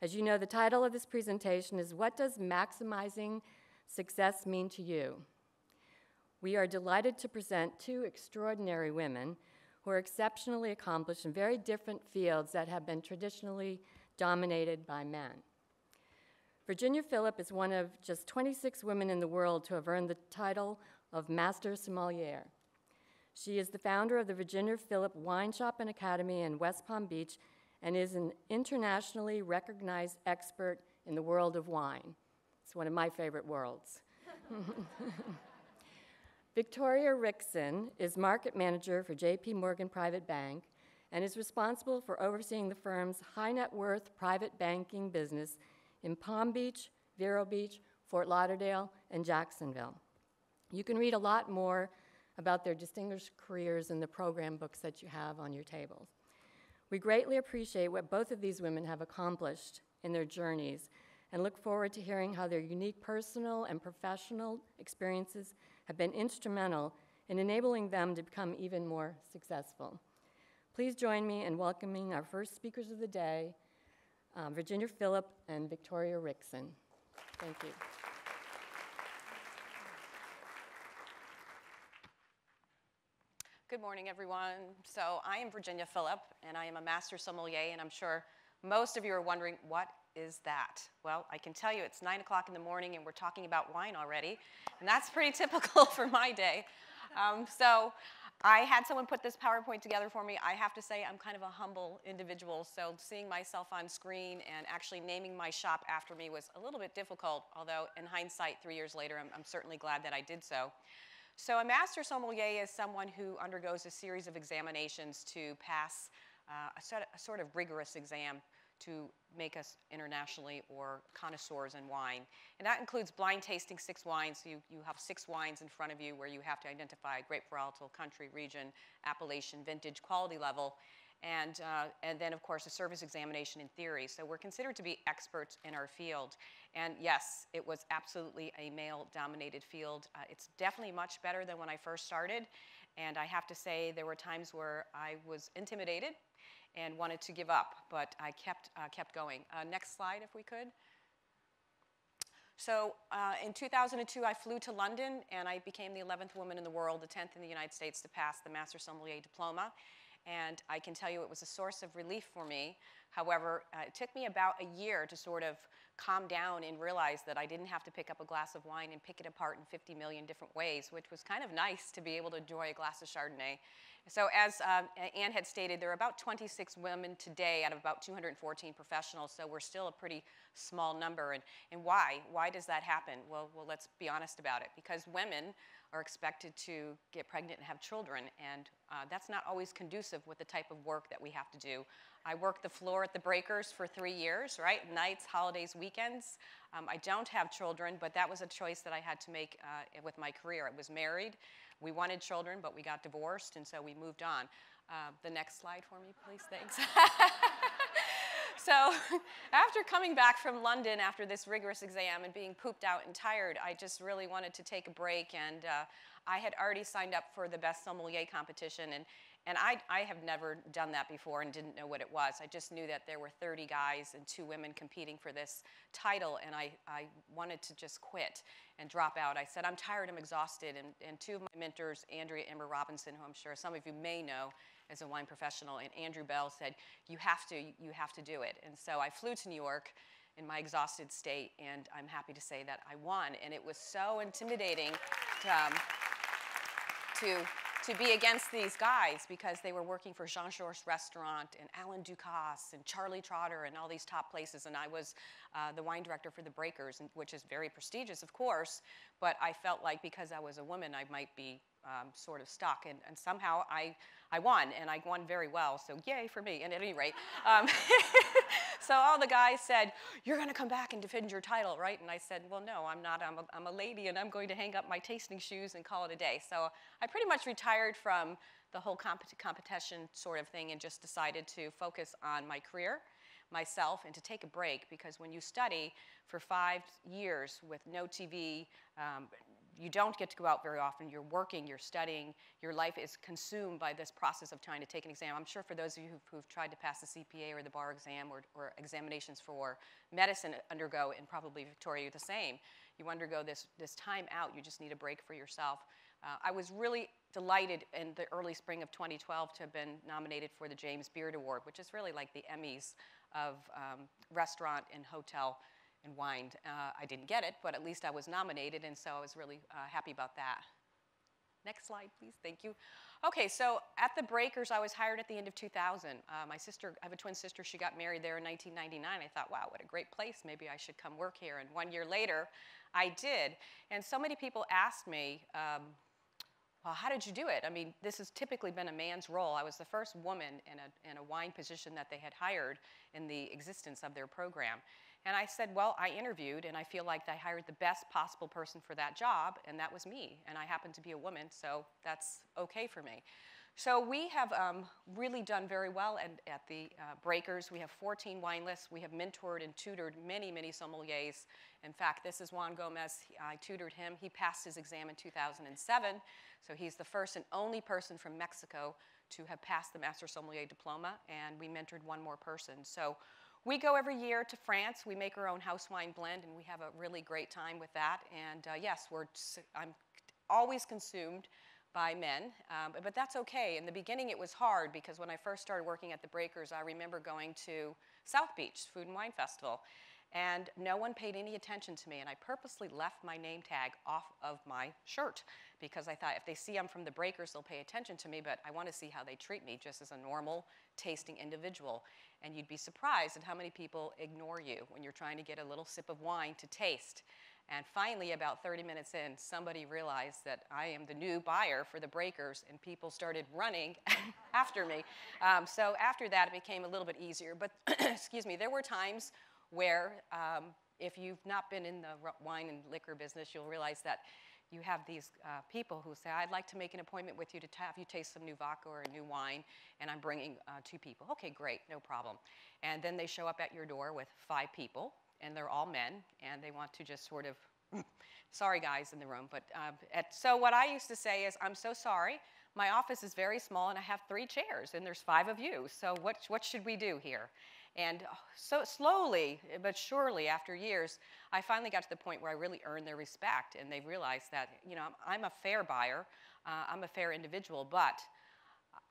As you know, the title of this presentation is What Does Maximizing Success Mean to You? We are delighted to present two extraordinary women who are exceptionally accomplished in very different fields that have been traditionally dominated by men. Virginia Phillip is one of just 26 women in the world to have earned the title of Master Sommelier. She is the founder of the Virginia Phillip Wine Shop and Academy in West Palm Beach and is an internationally recognized expert in the world of wine. It's one of my favorite worlds. Victoria Rixon is market manager for J.P. Morgan Private Bank and is responsible for overseeing the firm's high net worth private banking business in Palm Beach, Vero Beach, Fort Lauderdale, and Jacksonville. You can read a lot more about their distinguished careers in the program books that you have on your tables. We greatly appreciate what both of these women have accomplished in their journeys and look forward to hearing how their unique personal and professional experiences have been instrumental in enabling them to become even more successful. Please join me in welcoming our first speakers of the day, Virginia Phillip and Victoria Rixon. Thank you. Good morning, everyone. So I am Virginia Phillip, and I am a Master Sommelier, and I'm sure most of you are wondering, what is that? Well, I can tell you it's 9 o'clock in the morning, and we're talking about wine already, and that's pretty typical for my day. So I had someone put this PowerPoint together for me. I have to say I'm kind of a humble individual, so seeing myself on screen and actually naming my shop after me was a little bit difficult, although in hindsight, 3 years later, I'm certainly glad that I did so. So a Master Sommelier is someone who undergoes a series of examinations to pass a sort of rigorous exam to make us internationally or connoisseurs in wine. And that includes blind tasting 6 wines. So you have 6 wines in front of you where you have to identify grape varietal, country, region, appellation, vintage, quality level, and then, of course, a service examination in theory. So we're considered to be experts in our field. And yes, it was absolutely a male-dominated field. It's definitely much better than when I first started. And I have to say there were times where I was intimidated and wanted to give up, but I kept going. Next slide, if we could. So in 2002, I flew to London, and I became the 11th woman in the world, the 10th in the United States to pass the Master Sommelier diploma. And I can tell you it was a source of relief for me. However, it took me about a year to sort of calm down and realize that I didn't have to pick up a glass of wine and pick it apart in 50 million different ways, which was kind of nice to be able to enjoy a glass of Chardonnay. So as Anne had stated, there are about 26 women today out of about 214 professionals, so we're still a pretty small number. And why? Why does that happen? Well, let's be honest about it. Because women are expected to get pregnant and have children, and that's not always conducive with the type of work that we have to do. I worked the floor at the Breakers for 3 years, right? Nights, holidays, weekends. I don't have children, but that was a choice that I had to make with my career. I was married. We wanted children, but we got divorced, and so we moved on. The next slide for me, please. Thanks. So after coming back from London after this rigorous exam and being pooped out and tired, I just really wanted to take a break, and I had already signed up for the Best Sommelier competition, and I have never done that before and didn't know what it was. I just knew that there were 30 guys and 2 women competing for this title, and I wanted to just quit and drop out. I said, I'm tired, I'm exhausted, and 2 of my mentors, Andrea Ember Robinson, who I'm sure some of you may know as a wine professional, and Andrew Bell said, you have to do it. And so I flew to New York in my exhausted state, and I'm happy to say that I won. And it was so intimidating to be against these guys because they were working for Jean-Georges Restaurant and Alain Ducasse and Charlie Trotter and all these top places, and I was the wine director for the Breakers, which is very prestigious, of course, but I felt like because I was a woman, I might be sort of stuck, and somehow I won, and I won very well, so yay for me, and at any rate. So all the guys said, you're going to come back and defend your title, right? And I said, well, no, I'm not. I'm a lady, and I'm going to hang up my tasting shoes and call it a day. So I pretty much retired from the whole competition sort of thing and just decided to focus on my career, myself, and to take a break, because when you study for 5 years with no TV, you don't get to go out very often. You're working, you're studying. Your life is consumed by this process of trying to take an exam. I'm sure for those of you who've tried to pass the CPA or the bar exam or examinations for medicine undergo, and probably Victoria, the same. You undergo this time out. You just need a break for yourself. I was really delighted in the early spring of 2012 to have been nominated for the James Beard Award, which is really like the Emmys of restaurant and hotel and wine. I didn't get it, but at least I was nominated, and so I was really happy about that. Next slide, please. Thank you. Okay, so at the Breakers, I was hired at the end of 2000. My sister, I have a twin sister, she got married there in 1999. I thought, wow, what a great place. Maybe I should come work here. And 1 year later, I did. And so many people asked me, well, how did you do it? I mean, this has typically been a man's role. I was the first woman in a wine position that they had hired in the existence of their program. And I said, well, I interviewed, and I feel like I hired the best possible person for that job, and that was me. And I happen to be a woman, so that's okay for me. So we have really done very well at the Breakers. We have 14 wine lists. We have mentored and tutored many, many sommeliers. In fact, this is Juan Gomez. I tutored him. He passed his exam in 2007. So he's the first and only person from Mexico to have passed the Master Sommelier diploma, and we mentored one more person. So we go every year to France. We make our own house wine blend, and we have a really great time with that. And yes, I'm always consumed by men, but that's okay. In the beginning, it was hard because when I first started working at the Breakers, I remember going to South Beach Food and Wine Festival, and no one paid any attention to me, and I purposely left my name tag off of my shirt because I thought if they see I'm from the Breakers, they'll pay attention to me, but I want to see how they treat me just as a normal tasting individual. And you'd be surprised at how many people ignore you when you're trying to get a little sip of wine to taste. And finally, about 30 minutes in, somebody realized that I am the new buyer for the Breakers, and people started running after me. So after that, it became a little bit easier. But excuse me, there were times where if you've not been in the wine and liquor business, you'll realize that you have these people who say, I'd like to make an appointment with you to have you taste some new vodka or a new wine, and I'm bringing 2 people. Okay, great, no problem. And then they show up at your door with 5 people, and they're all men, and they want to just sort of, sorry guys in the room, but so what I used to say is, I'm so sorry, my office is very small, and I have 3 chairs, and there's 5 of you, so what should we do here? And so slowly, but surely, after years, I finally got to the point where I really earned their respect, and they realized that, you know, I'm a fair buyer, I'm a fair individual, but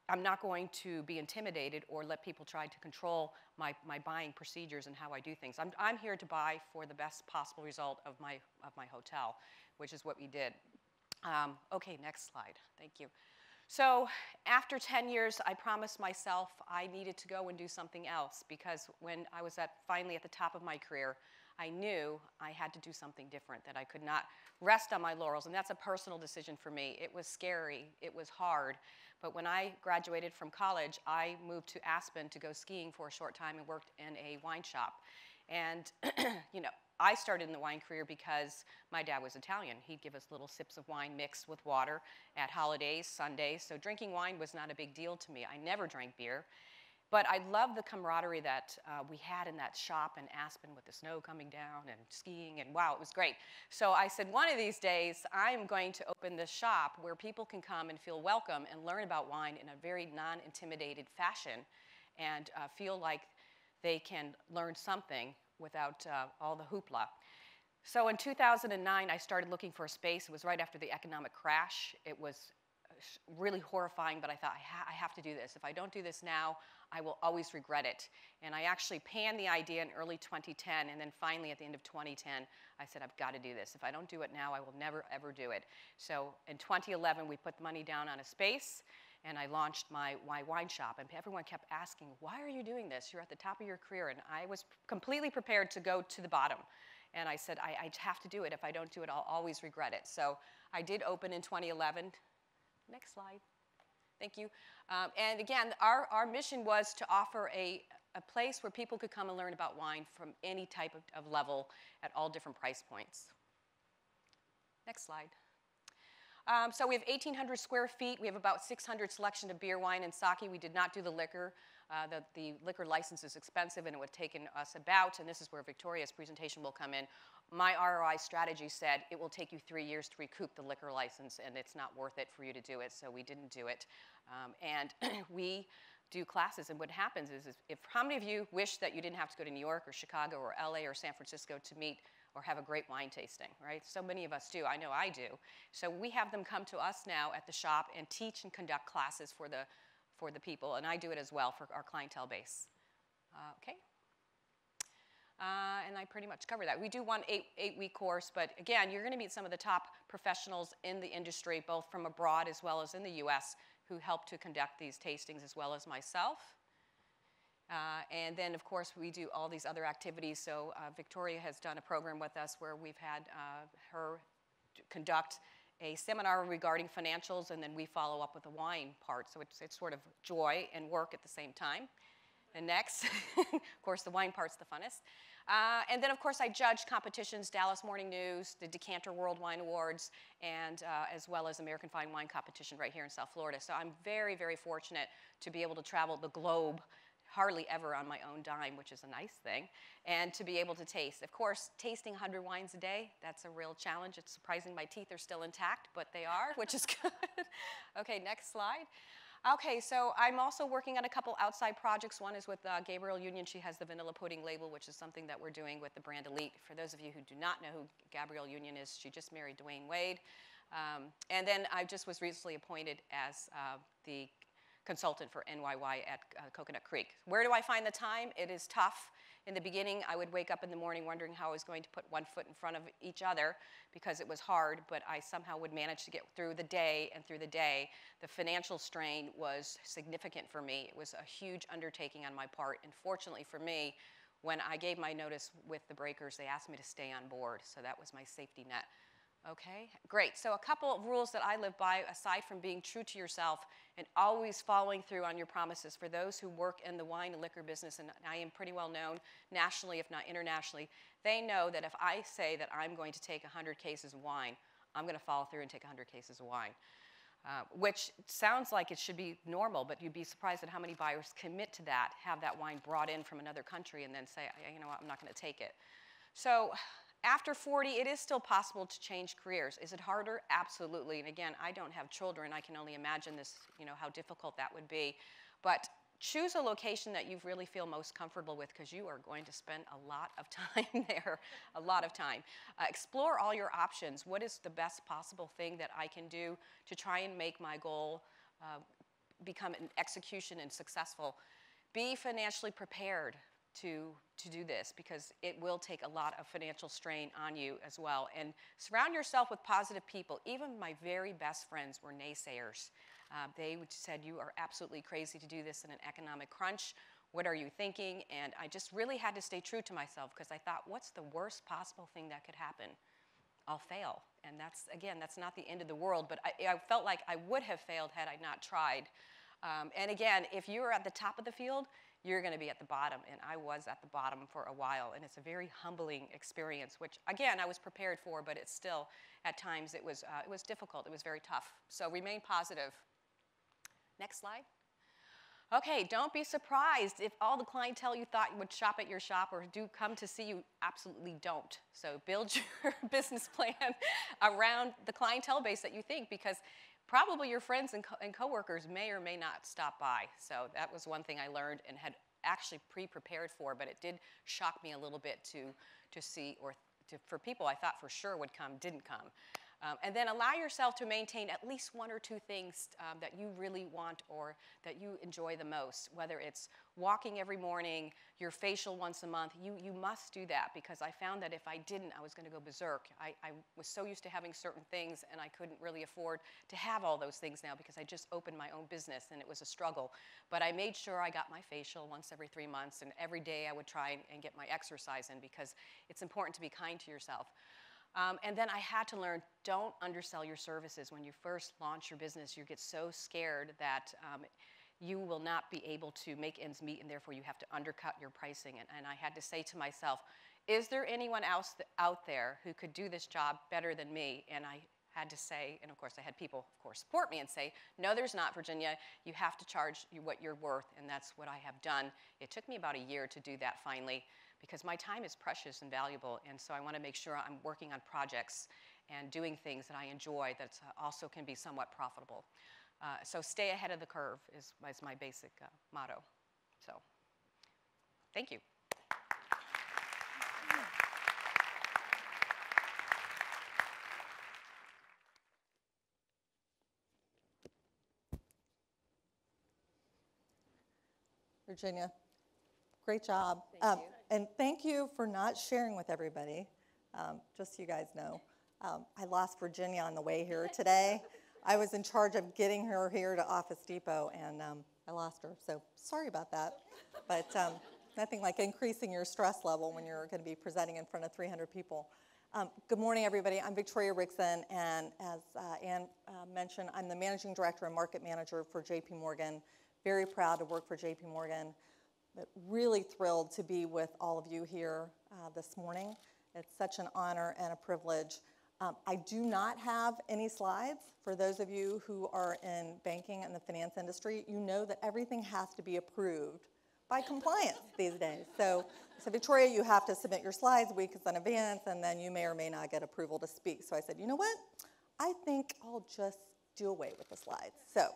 I'm not going to be intimidated or let people try to control my buying procedures and how I do things. I'm here to buy for the best possible result of my hotel, which is what we did. Okay, next slide. Thank you. So after 10 years, I promised myself I needed to go and do something else because when I was finally at the top of my career, I knew I had to do something different, that I could not rest on my laurels. And that's a personal decision for me. It was scary. It was hard. But when I graduated from college, I moved to Aspen to go skiing for a short time and worked in a wine shop. And, you know, I started in the wine career because my dad was Italian. He'd give us little sips of wine mixed with water at holidays, Sundays. So drinking wine was not a big deal to me. I never drank beer. But I loved the camaraderie that we had in that shop in Aspen with the snow coming down and skiing, and wow, it was great. So I said, one of these days, I'm going to open this shop where people can come and feel welcome and learn about wine in a very non-intimidated fashion and feel like they can learn something without all the hoopla. So in 2009, I started looking for a space. It was right after the economic crash. It was really horrifying, but I thought, I have to do this. If I don't do this now, I will always regret it. And I actually panned the idea in early 2010, and then finally at the end of 2010, I said, I've got to do this. If I don't do it now, I will never, ever do it. So in 2011, we put the money down on a space, and I launched my wine shop. And everyone kept asking, why are you doing this? You're at the top of your career. And I was completely prepared to go to the bottom. And I said, I have to do it. If I don't do it, I'll always regret it. So I did open in 2011. Next slide. Thank you. And again, our mission was to offer a place where people could come and learn about wine from any type of level at all different price points. Next slide. So we have 1,800 square feet. We have about 600 selection of beer, wine, and sake. We did not do the liquor. The liquor license is expensive, and it would have taken us about, and this is where Victoria's presentation will come in, my ROI strategy said it will take you 3 years to recoup the liquor license, and it's not worth it for you to do it, so we didn't do it. And we do classes, and what happens is if how many of you wish that you didn't have to go to New York or Chicago or LA or San Francisco to meet or have a great wine tasting, right? So many of us do. I know I do. So we have them come to us now at the shop and teach and conduct classes for the people, and I do it as well for our clientele base. Okay. And I pretty much cover that. We do one eight-week course, but again, you're going to meet some of the top professionals in the industry, both from abroad as well as in the US, who help to conduct these tastings as well as myself. And then, of course, we do all these other activities. So Victoria has done a program with us where we've had her conduct a seminar regarding financials, and then we follow up with the wine part. So it's sort of joy and work at the same time. And next, of course, the wine part's the funnest. And then, of course, I judge competitions, Dallas Morning News, the Decanter World Wine Awards, and as well as American Fine Wine Competition right here in South Florida. So I'm very, very fortunate to be able to travel the globe, hardly ever on my own dime, which is a nice thing, and to be able to taste. Of course, tasting 100 wines a day, that's a real challenge. It's surprising my teeth are still intact, but they are, which is good. Okay, next slide. Okay, so I'm also working on a couple outside projects. One is with Gabrielle Union. She has the vanilla pudding label, which is something that we're doing with the brand Elite. For those of you who do not know who Gabrielle Union is, she just married Dwayne Wade. And then I just was recently appointed as the consultant for NYY at Coconut Creek. Where do I find the time? It is tough. In the beginning, I would wake up in the morning wondering how I was going to put one foot in front of each other because it was hard, but I somehow would manage to get through the day, and through the day, the financial strain was significant for me. It was a huge undertaking on my part, and fortunately for me, when I gave my notice with the breakers, they asked me to stay on board, so that was my safety net. Okay, great. So a couple of rules that I live by, aside from being true to yourself and always following through on your promises. For those who work in the wine and liquor business, and I am pretty well known nationally, if not internationally, they know that if I say that I'm going to take 100 cases of wine, I'm going to follow through and take 100 cases of wine, which sounds like it should be normal, but you'd be surprised at how many buyers commit to that, have that wine brought in from another country, and then say, you know what, I'm not going to take it. So after 40, it is still possible to change careers. Is it harder? Absolutely. And again, I don't have children. I can only imagine this, you know, how difficult that would be. But choose a location that you really feel most comfortable with, because you are going to spend a lot of time there, a lot of time. Explore all your options. What is the best possible thing that I can do to try and make my goal become an execution and successful? Be financially prepared to do this, because it will take a lot of financial strain on you as well. And surround yourself with positive people. Even my very best friends were naysayers. They said, you are absolutely crazy to do this in an economic crunch. What are you thinking? And I just really had to stay true to myself, because I thought, what's the worst possible thing that could happen? I'll fail. And that's, again, that's not the end of the world, but I felt like I would have failed had I not tried. And again, if you're at the top of the field, you're going to be at the bottom, and I was at the bottom for a while, and it's a very humbling experience, which, again, I was prepared for, but it's still, at times, it was difficult. It was very tough. So remain positive. Next slide. Okay, don't be surprised if all the clientele you thought would shop at your shop or do come to see you absolutely don't. So build your business plan around the clientele base that you think, because probably your friends and coworkers may or may not stop by. So that was one thing I learned and had actually pre-prepared for, but it did shock me a little bit to see, or for people I thought for sure would come, didn't come. And then allow yourself to maintain at least one or two things that you really want or that you enjoy the most, whether it's walking every morning, your facial once a month. You must do that, because I found that if I didn't, I was going to go berserk. I was so used to having certain things, and I couldn't really afford to have all those things now, because I just opened my own business, and it was a struggle. But I made sure I got my facial once every 3 months, and every day I would try and get my exercise in, because it's important to be kind to yourself. And then I had to learn, don't undersell your services. When you first launch your business, you get so scared that you will not be able to make ends meet, and therefore you have to undercut your pricing. And I had to say to myself, is there anyone else out there who could do this job better than me? And I had to say, and of course I had people, of course, support me and say, no, there's not, Virginia. You have to charge what you're worth, and that's what I have done. It took me about a year to do that finally, because my time is precious and valuable, and so I want to make sure I'm working on projects and doing things that I enjoy that also can be somewhat profitable. So stay ahead of the curve is my basic motto. So thank you. Virginia, great job. Thank you. And thank you for not sharing with everybody. Just so you guys know, I lost Virginia on the way here today. I was in charge of getting her here to Office Depot, and I lost her. So sorry about that. But nothing like increasing your stress level when you're going to be presenting in front of 300 people. Good morning, everybody. I'm Victoria Rixon, and as Ann mentioned, I'm the Managing Director and Market Manager for JP Morgan. Very proud to work for JP Morgan, but really thrilled to be with all of you here this morning. It's such an honor and a privilege. I do not have any slides. For those of you who are in banking and the finance industry, you know that everything has to be approved by compliance these days. So Victoria, you have to submit your slides weeks in advance, and then you may or may not get approval to speak. So I said, you know what? I think I'll just do away with the slides. So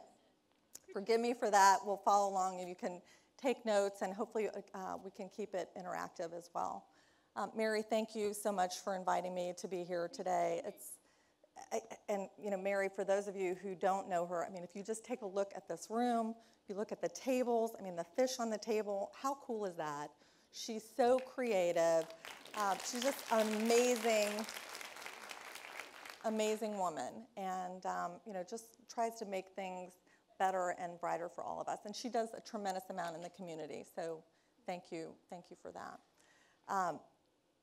forgive me for that. We'll follow along, and you can take notes, and hopefully we can keep it interactive as well. Mary, thank you so much for inviting me to be here today. And you know, Mary, for those of you who don't know her, I mean, if you just take a look at this room, if you look at the tables, I mean, the fish on the table, how cool is that? She's so creative. She's just an amazing woman, and you know, just tries to make things better and brighter for all of us. And she does a tremendous amount in the community, so thank you for that.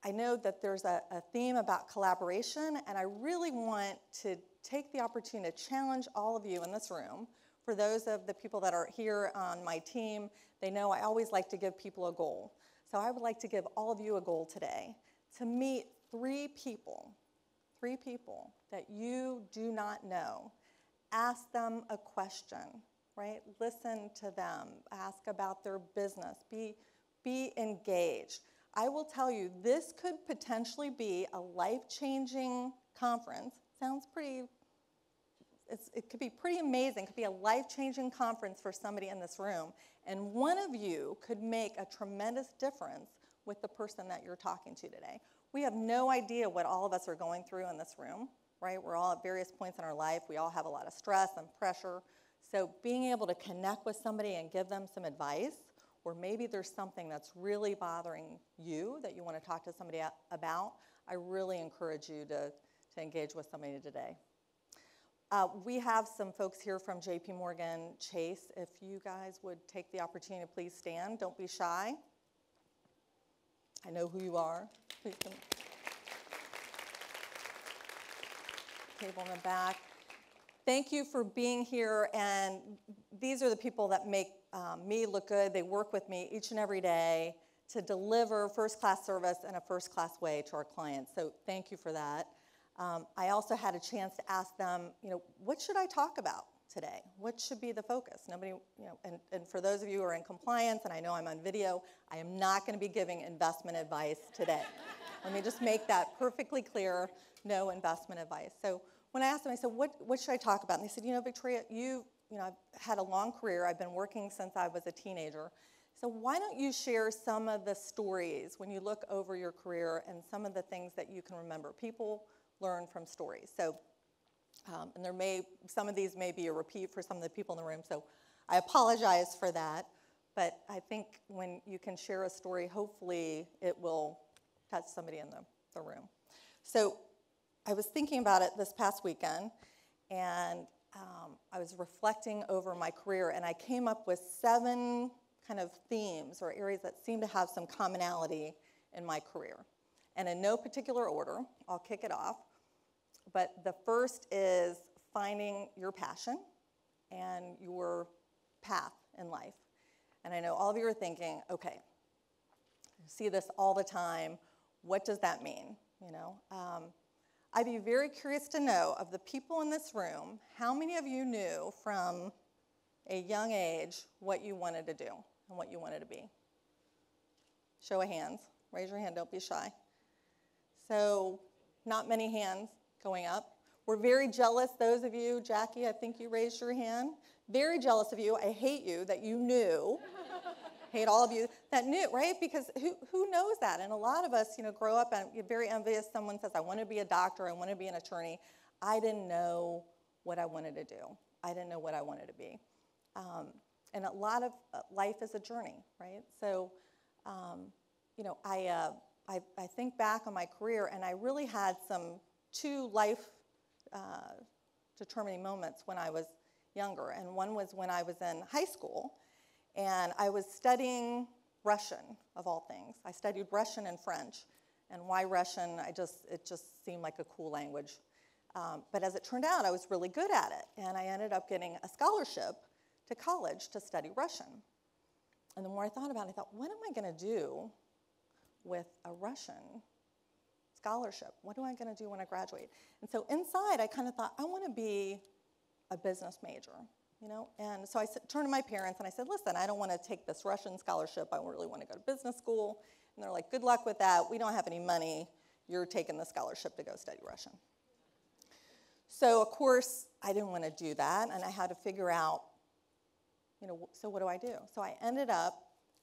I know that there's a theme about collaboration, and I really want to take the opportunity to challenge all of you in this room. For those of the people that are here on my team, they know I always like to give people a goal. So I would like to give all of you a goal today, to meet three people that you do not know. Ask them a question, right? Listen to them. Ask about their business. Be engaged. I will tell you, this could potentially be a life-changing conference. Sounds pretty, it could be pretty amazing. It could be a life-changing conference for somebody in this room. And one of you could make a tremendous difference with the person that you're talking to today. We have no idea what all of us are going through in this room, right? We're all at various points in our life. We all have a lot of stress and pressure. So being able to connect with somebody and give them some advice, or maybe there's something that's really bothering you that you want to talk to somebody about, I really encourage you to engage with somebody today. We have some folks here from JP Morgan Chase. If you guys would take the opportunity to please stand. Don't be shy. I know who you are. Please come. Table in the back. Thank you for being here, and these are the people that make me look good. They work with me each and every day to deliver first-class service in a first-class way to our clients, so thank you for that. I also had a chance to ask them, you know, what should I talk about today? What should be the focus? Nobody, you know, and for those of you who are in compliance, and I know I'm on video, I am not going to be giving investment advice today. Let me just make that perfectly clear, no investment advice. So when I asked them, I said, what should I talk about? And they said, you know, Victoria, you know, I've had a long career. I've been working since I was a teenager. So why don't you share some of the stories when you look over your career and some of the things that you can remember? People learn from stories. So, and some of these may be a repeat for some of the people in the room, so I apologize for that. But I think when you can share a story, hopefully it will touch somebody in the room. So I was thinking about it this past weekend, and I was reflecting over my career, and I came up with 7 kind of themes or areas that seem to have some commonality in my career. And in no particular order, I'll kick it off. But the first is finding your passion and your path in life. And I know all of you are thinking, okay, I see this all the time. What does that mean? You know, I'd be very curious to know, of the people in this room, how many of you knew from a young age what you wanted to do and what you wanted to be? Show of hands. Raise your hand, don't be shy. So, not many hands going up. We're very jealous, those of you, Jackie, I think you raised your hand. Very jealous of you. I hate you that you knew. Hate all of you that knew, right? Because who knows that? And a lot of us, grow up and you're very envious. Someone says, I want to be a doctor, I want to be an attorney. I didn't know what I wanted to do. I didn't know what I wanted to be. And a lot of life is a journey, right? So, I think back on my career, and I really had two life determining moments when I was younger. And one was when I was in high school, and I was studying Russian, of all things. I studied Russian and French. And why Russian? It just seemed like a cool language. But as it turned out, I was really good at it. And I ended up getting a scholarship to college to study Russian. And the more I thought about it, I thought, what am I going to do with a Russian scholarship? What am I going to do when I graduate? And so inside, I kind of thought, I want to be a business major, And so I turned to my parents and I said, listen, I don't want to take this Russian scholarship. I really want to go to business school. And they're like, good luck with that. We don't have any money. You're taking the scholarship to go study Russian. So, of course, I didn't want to do that, and I had to figure out, so what do I do? So I ended up,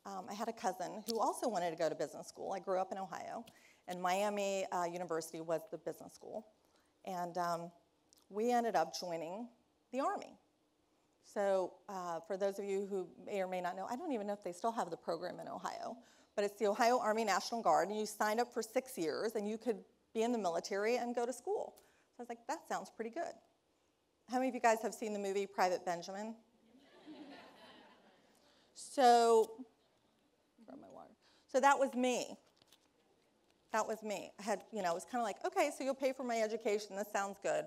I had a cousin who also wanted to go to business school. I grew up in Ohio, and Miami University was the business school. And we ended up joining the Army. So for those of you who may or may not know, I don't even know if they still have the program in Ohio, but it's the Ohio Army National Guard, and you signed up for 6 years, and you could be in the military and go to school. So I was like, that sounds pretty good. How many of you guys have seen the movie Private Benjamin? So, grab my water. So that was me. That was me. I had, it was kind of like, okay, so you'll pay for my education. This sounds good.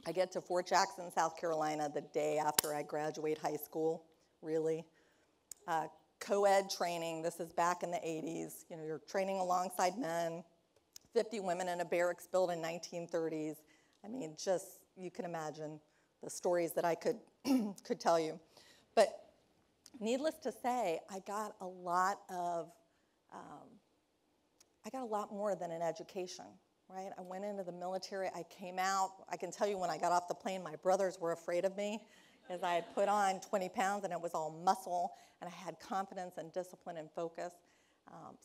I get to Fort Jackson, South Carolina, the day after I graduate high school, really. Co-ed training, this is back in the 80s. You're training alongside men, 50 women in a barracks built in 1930s. I mean, just, you can imagine the stories that I could tell you. But needless to say, I got a lot more than an education, right? I went into the military, I came out. I can tell you when I got off the plane, my brothers were afraid of me because I had put on 20 pounds and it was all muscle, and I had confidence and discipline and focus.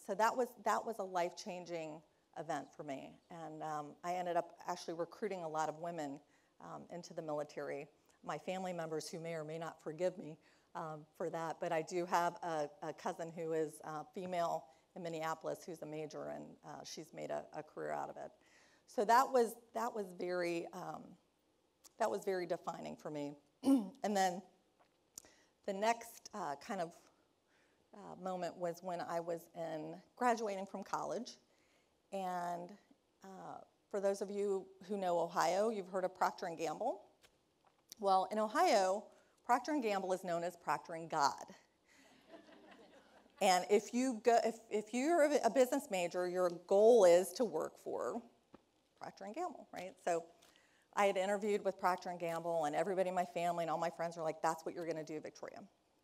So that was a life-changing event for me. And I ended up actually recruiting a lot of women into the military. My family members who may or may not forgive me for that, but I do have a cousin who is female in Minneapolis who's a major, and she's made a career out of it. So that was very defining for me. And then the next kind of moment was when I was graduating from college. And for those of you who know Ohio, you've heard of Procter & Gamble. Well, in Ohio, Procter & Gamble is known as Procter & God. And if you're a business major, your goal is to work for Procter & Gamble, right? So I had interviewed with Procter & Gamble, and everybody in my family and all my friends were like, that's what you're going to do, Victoria.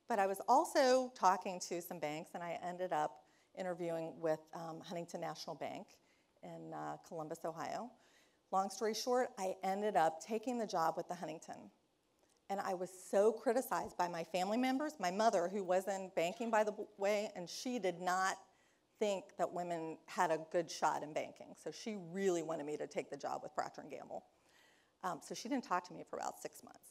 But I was also talking to some banks, and I ended up interviewing with Huntington National Bank in Columbus, Ohio. Long story short, I ended up taking the job with the Huntington. And I was so criticized by my family members, my mother, who was in banking, by the way, and she did not think that women had a good shot in banking. So she really wanted me to take the job with Procter & Gamble. So she didn't talk to me for about 6 months.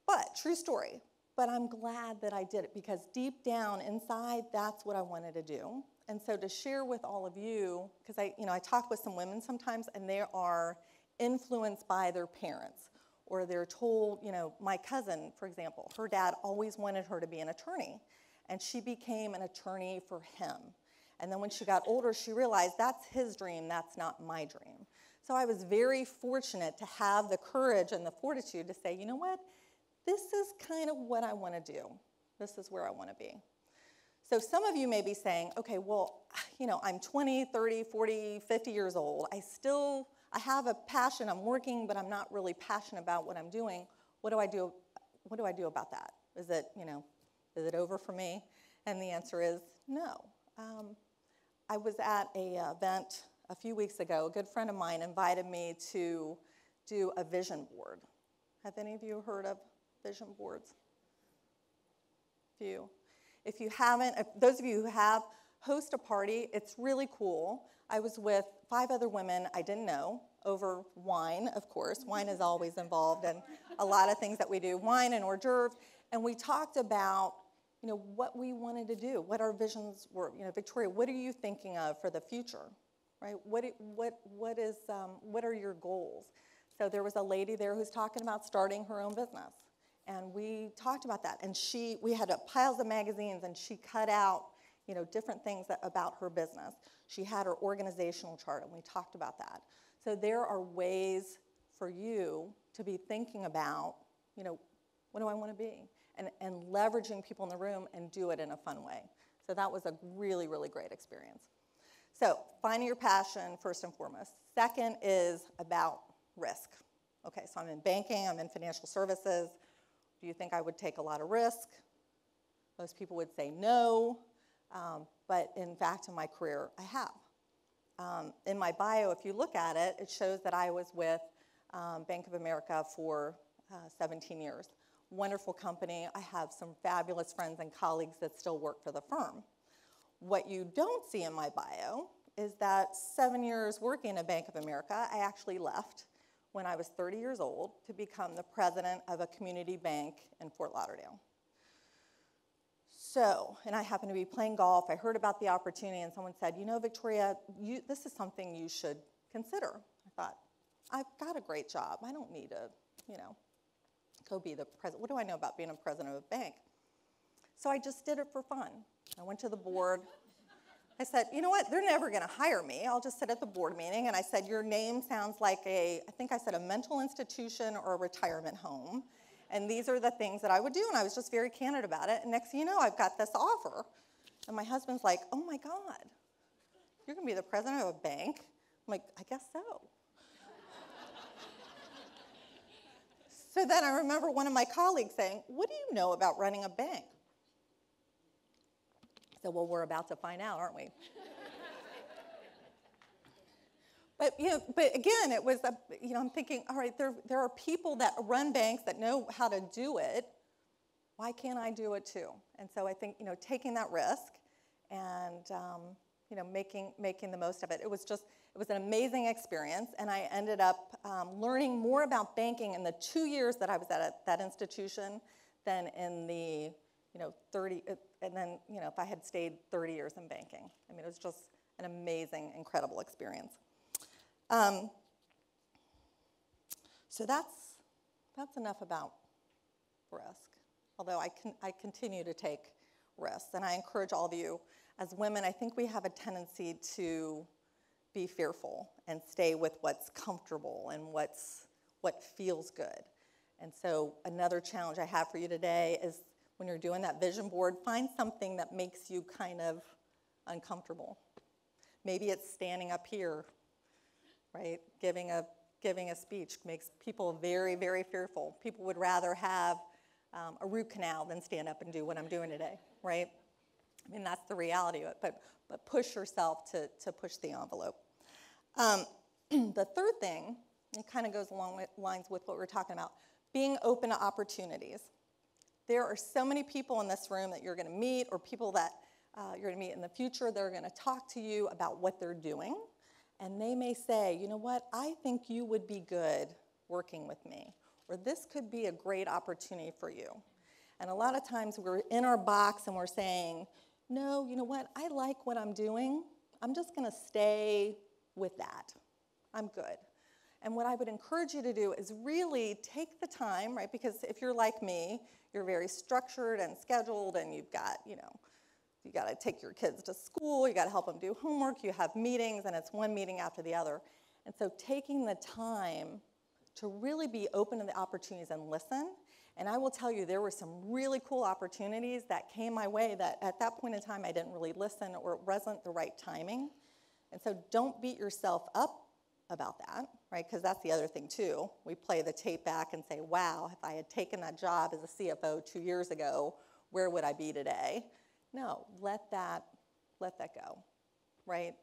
But, true story, but I'm glad that I did it, because deep down inside, that's what I wanted to do. And so to share with all of you, because I talk with some women sometimes, and they are influenced by their parents. Or they're told, my cousin, for example, her dad always wanted her to be an attorney, and she became an attorney for him. And then when she got older, she realized that's his dream, that's not my dream. So I was very fortunate to have the courage and the fortitude to say, you know what, this is kind of what I want to do. This is where I want to be. So some of you may be saying, okay, well, I'm 20, 30, 40, 50 years old. I have a passion. I'm working, but I'm not really passionate about what I'm doing. What do I do? What do I do about that? Is it over for me? And the answer is no. I was at an event a few weeks ago. A good friend of mine invited me to do a vision board. Have any of you heard of vision boards? Few. If you haven't, those of you who have, host a party. It's really cool. I was with 5 other women I didn't know over wine, of course. Wine is always involved in a lot of things that we do, wine and hors d'oeuvres. And we talked about, what we wanted to do, what our visions were. Victoria, what are you thinking of for the future, right? What are your goals? So there was a lady there who's talking about starting her own business. And we talked about that. And we had piles of magazines, and she cut out, different things about her business. She had her organizational chart, and we talked about that. So there are ways for you to be thinking about, what do I want to be? And leveraging people in the room and do it in a fun way. So that was a really, really great experience. So finding your passion, first and foremost. Second is about risk. Okay, so I'm in banking, I'm in financial services. Do you think I would take a lot of risk? Most people would say no, but in fact, in my career, I have. In my bio, if you look at it, it shows that I was with Bank of America for 17 years. Wonderful company. I have some fabulous friends and colleagues that still work for the firm. What you don't see in my bio is that 7 years working at Bank of America, I actually left when I was 30 years old to become the president of a community bank in Fort Lauderdale. So, and I happened to be playing golf. I heard about the opportunity, and someone said, Victoria, this is something you should consider. I thought, I've got a great job. I don't need to, go be the president. What do I know about being a president of a bank? So I just did it for fun. I went to the board. I said, you know what, they're never going to hire me. I'll just sit at the board meeting. And I said, your name sounds like I think I said a mental institution or a retirement home. And these are the things that I would do. And I was just very candid about it. And next thing you know, I've got this offer. And my husband's like, oh my God, you're going to be the president of a bank? I'm like, I guess so. So then I remember one of my colleagues saying, what do you know about running a bank? I said, well, we're about to find out, aren't we? But again, it was, I'm thinking, all right, there are people that run banks that know how to do it. Why can't I do it too? And so I think, taking that risk and, making the most of it. It was an amazing experience, and I ended up learning more about banking in the 2 years that I was at that institution than in the 30, and then, if I had stayed 30 years in banking. I mean, it was just an amazing, incredible experience. So that's enough about risk, although I continue to take risks, and I encourage all of you, as women, I think we have a tendency to be fearful and stay with what's comfortable and what feels good. And so another challenge I have for you today is when you're doing that vision board, find something that makes you kind of uncomfortable. Maybe it's standing up here, right? Giving a speech makes people very, very fearful. People would rather have a root canal than stand up and do what I'm doing today, right? I mean, that's the reality of it, but push yourself to push the envelope. The third thing, it kind of goes along with lines with what we're talking about, being open to opportunities. There are so many people in this room that you're going to meet, or people that you're going to meet in the future that are going to talk to you about what they're doing, and they may say, you know what, I think you would be good working with me, or this could be a great opportunity for you. And a lot of times we're in our box and we're saying, no, you know what, I like what I'm doing. I'm just going to stay with that. I'm good. And what I would encourage you to do is really take the time, right? Because if you're like me, you're very structured and scheduled, and you've got, you got to take your kids to school, you got to help them do homework, you have meetings, and it's one meeting after the other. And so taking the time to really be open to the opportunities and listen, And I will tell you, there were some really cool opportunities that came my way that at that point in time I didn't really listen, or it wasn't the right timing. And so don't beat yourself up about that, right? Because that's the other thing too. We play the tape back and say, wow, if I had taken that job as a CFO 2 years ago, where would I be today? No, let that go, right?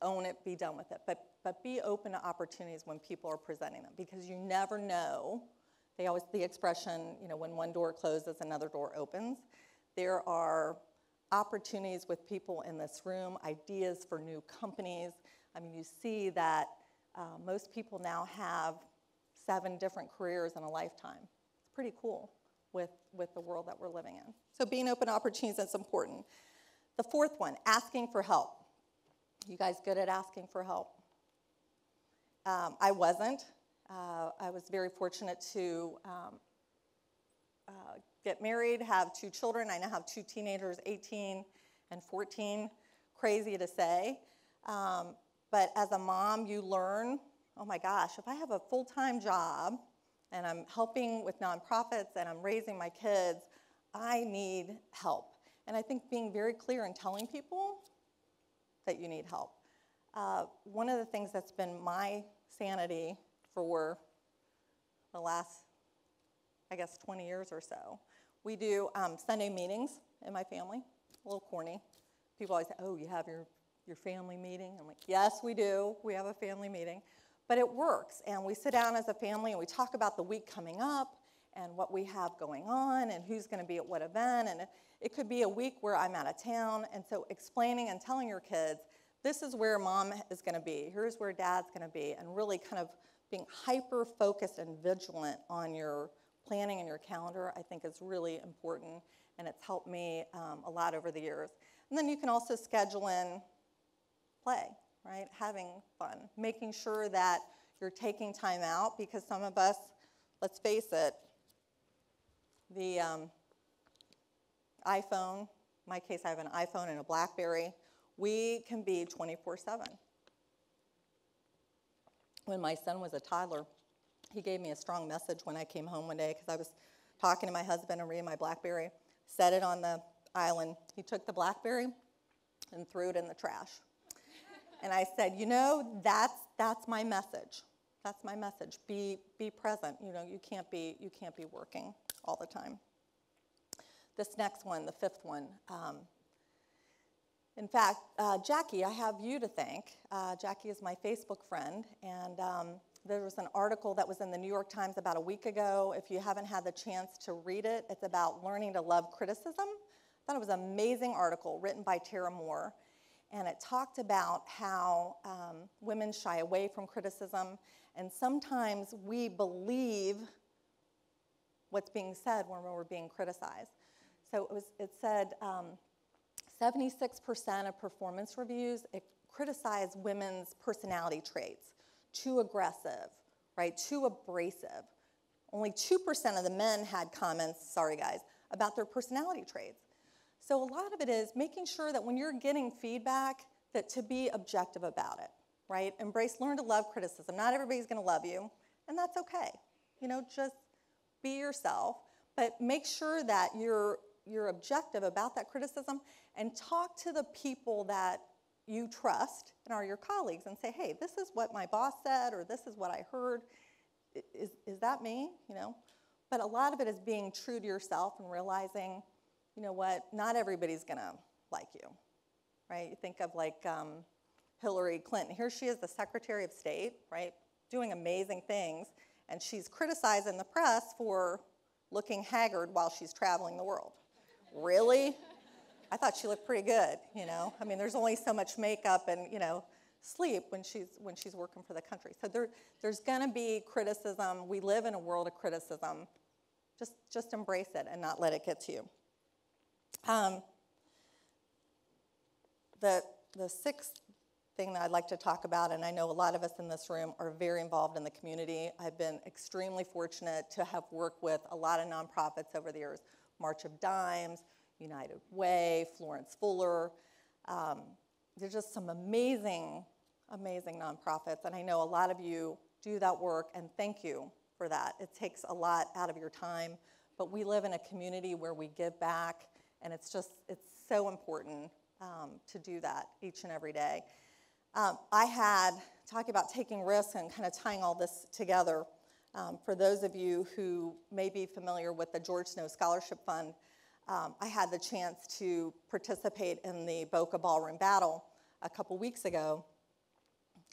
Own it, be done with it. But be open to opportunities when people are presenting them, because you never know. The expression, when one door closes, another door opens. There are opportunities with people in this room, ideas for new companies. I mean, you see that most people now have 7 different careers in a lifetime. It's pretty cool with the world that we're living in. So being open to opportunities is important. The 4th one, asking for help. You guys good at asking for help? I wasn't. I was very fortunate to get married, have 2 children. I now have 2 teenagers, 18 and 14. Crazy to say. But as a mom, you learn, oh my gosh, if I have a full-time job and I'm helping with nonprofits and I'm raising my kids, I need help. And I think being very clear and telling people that you need help. One of the things that's been my sanity for the last, 20 years or so, we do Sunday meetings in my family. A little corny. People always say, oh, you have your family meeting? I'm like, yes, we do. We have a family meeting. But it works. And we sit down as a family and we talk about the week coming up and what we have going on and who's going to be at what event. And it could be a week where I'm out of town. And so explaining and telling your kids, this is where mom is going to be. Here's where dad's going to be. And really kind of being hyper-focused and vigilant on your planning and your calendar, I think is really important. And it's helped me a lot over the years. And then you can also schedule in play, right? Having fun, making sure that you're taking time out, because some of us, let's face it, the iPhone, in my case I have an iPhone and a BlackBerry, we can be 24/7. When my son was a toddler, he gave me a strong message when I came home one day, because I was talking to my husband and reading my BlackBerry, set it on the island. He took the BlackBerry and threw it in the trash. And I said, that's my message. That's my message. Be present. You can't be working all the time. This next one, the 5th one. In fact, Jackie, I have you to thank. Jackie is my Facebook friend, and there was an article that was in the New York Times about a week ago. If you haven't had the chance to read it, it's about learning to love criticism. I thought it was an amazing article written by Tara Moore. And it talked about how women shy away from criticism, and sometimes we believe what's being said when we're being criticized. So it said 76% of performance reviews criticize women's personality traits. Too aggressive, right? Too abrasive. Only 2% of the men had comments, sorry guys, about their personality traits. So a lot of it is making sure that when you're getting feedback, that to be objective about it, right? Learn to love criticism. Not everybody's going to love you, and that's okay. Just be yourself, but make sure that you're objective about that criticism, and talk to the people that you trust and are your colleagues and say, hey, this is what my boss said, or this is what I heard. Is that me? But a lot of it is being true to yourself and realizing, not everybody's going to like you, right? You think of Hillary Clinton. Here she is, the Secretary of State, right, doing amazing things, and she's criticized in the press for looking haggard while she's traveling the world. Really? I thought she looked pretty good, I mean, there's only so much makeup and, sleep when she's working for the country. So there's going to be criticism. We live in a world of criticism. Just embrace it and not let it get to you. The 6th thing that I'd like to talk about, and I know a lot of us in this room are very involved in the community. I've been extremely fortunate to have worked with a lot of nonprofits over the years. March of Dimes, United Way, Florence Fuller. There's just some amazing, amazing nonprofits, and I know a lot of you do that work, and thank you for that. It takes a lot out of your time, but we live in a community where we give back, and it's so important to do that each and every day. Talking about taking risks and kind of tying all this together, for those of you who may be familiar with the George Snow Scholarship Fund, I had the chance to participate in the Boca Ballroom Battle a couple weeks ago.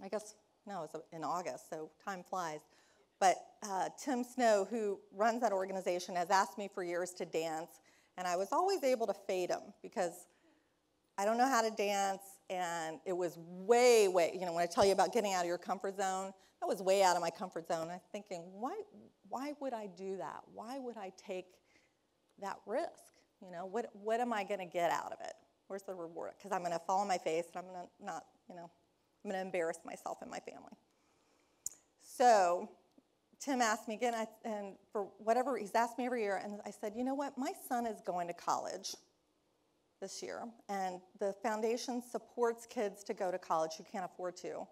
I guess, no, it was in August, so time flies. But Tim Snow, who runs that organization, has asked me for years to dance, and I was always able to fade him because I don't know how to dance, and it was way, when I tell you about getting out of your comfort zone, that was way out of my comfort zone. I'm thinking, why would I do that? Why would I take that risk? What am I going to get out of it? Where's the reward? Because I'm going to fall on my face, and I'm going to embarrass myself and my family. So Tim asked me again, and for whatever, he's asked me every year, and I said, you know what? My son is going to college this year, and the foundation supports kids to go to college who can't afford to.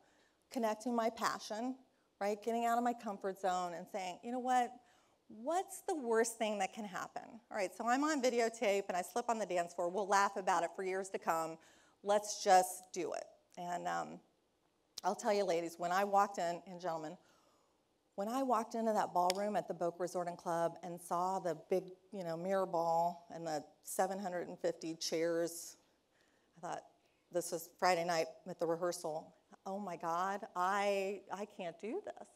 Connecting my passion, right? Getting out of my comfort zone and saying, you know what? What's the worst thing that can happen? All right, so I'm on videotape and I slip on the dance floor. We'll laugh about it for years to come. Let's just do it. And I'll tell you, ladies, when I walked in, and gentlemen, when I walked into that ballroom at the Boca Resort and Club and saw the big, mirror ball and the 750 chairs, I thought, this was Friday night at the rehearsal, oh my God, I can't do this.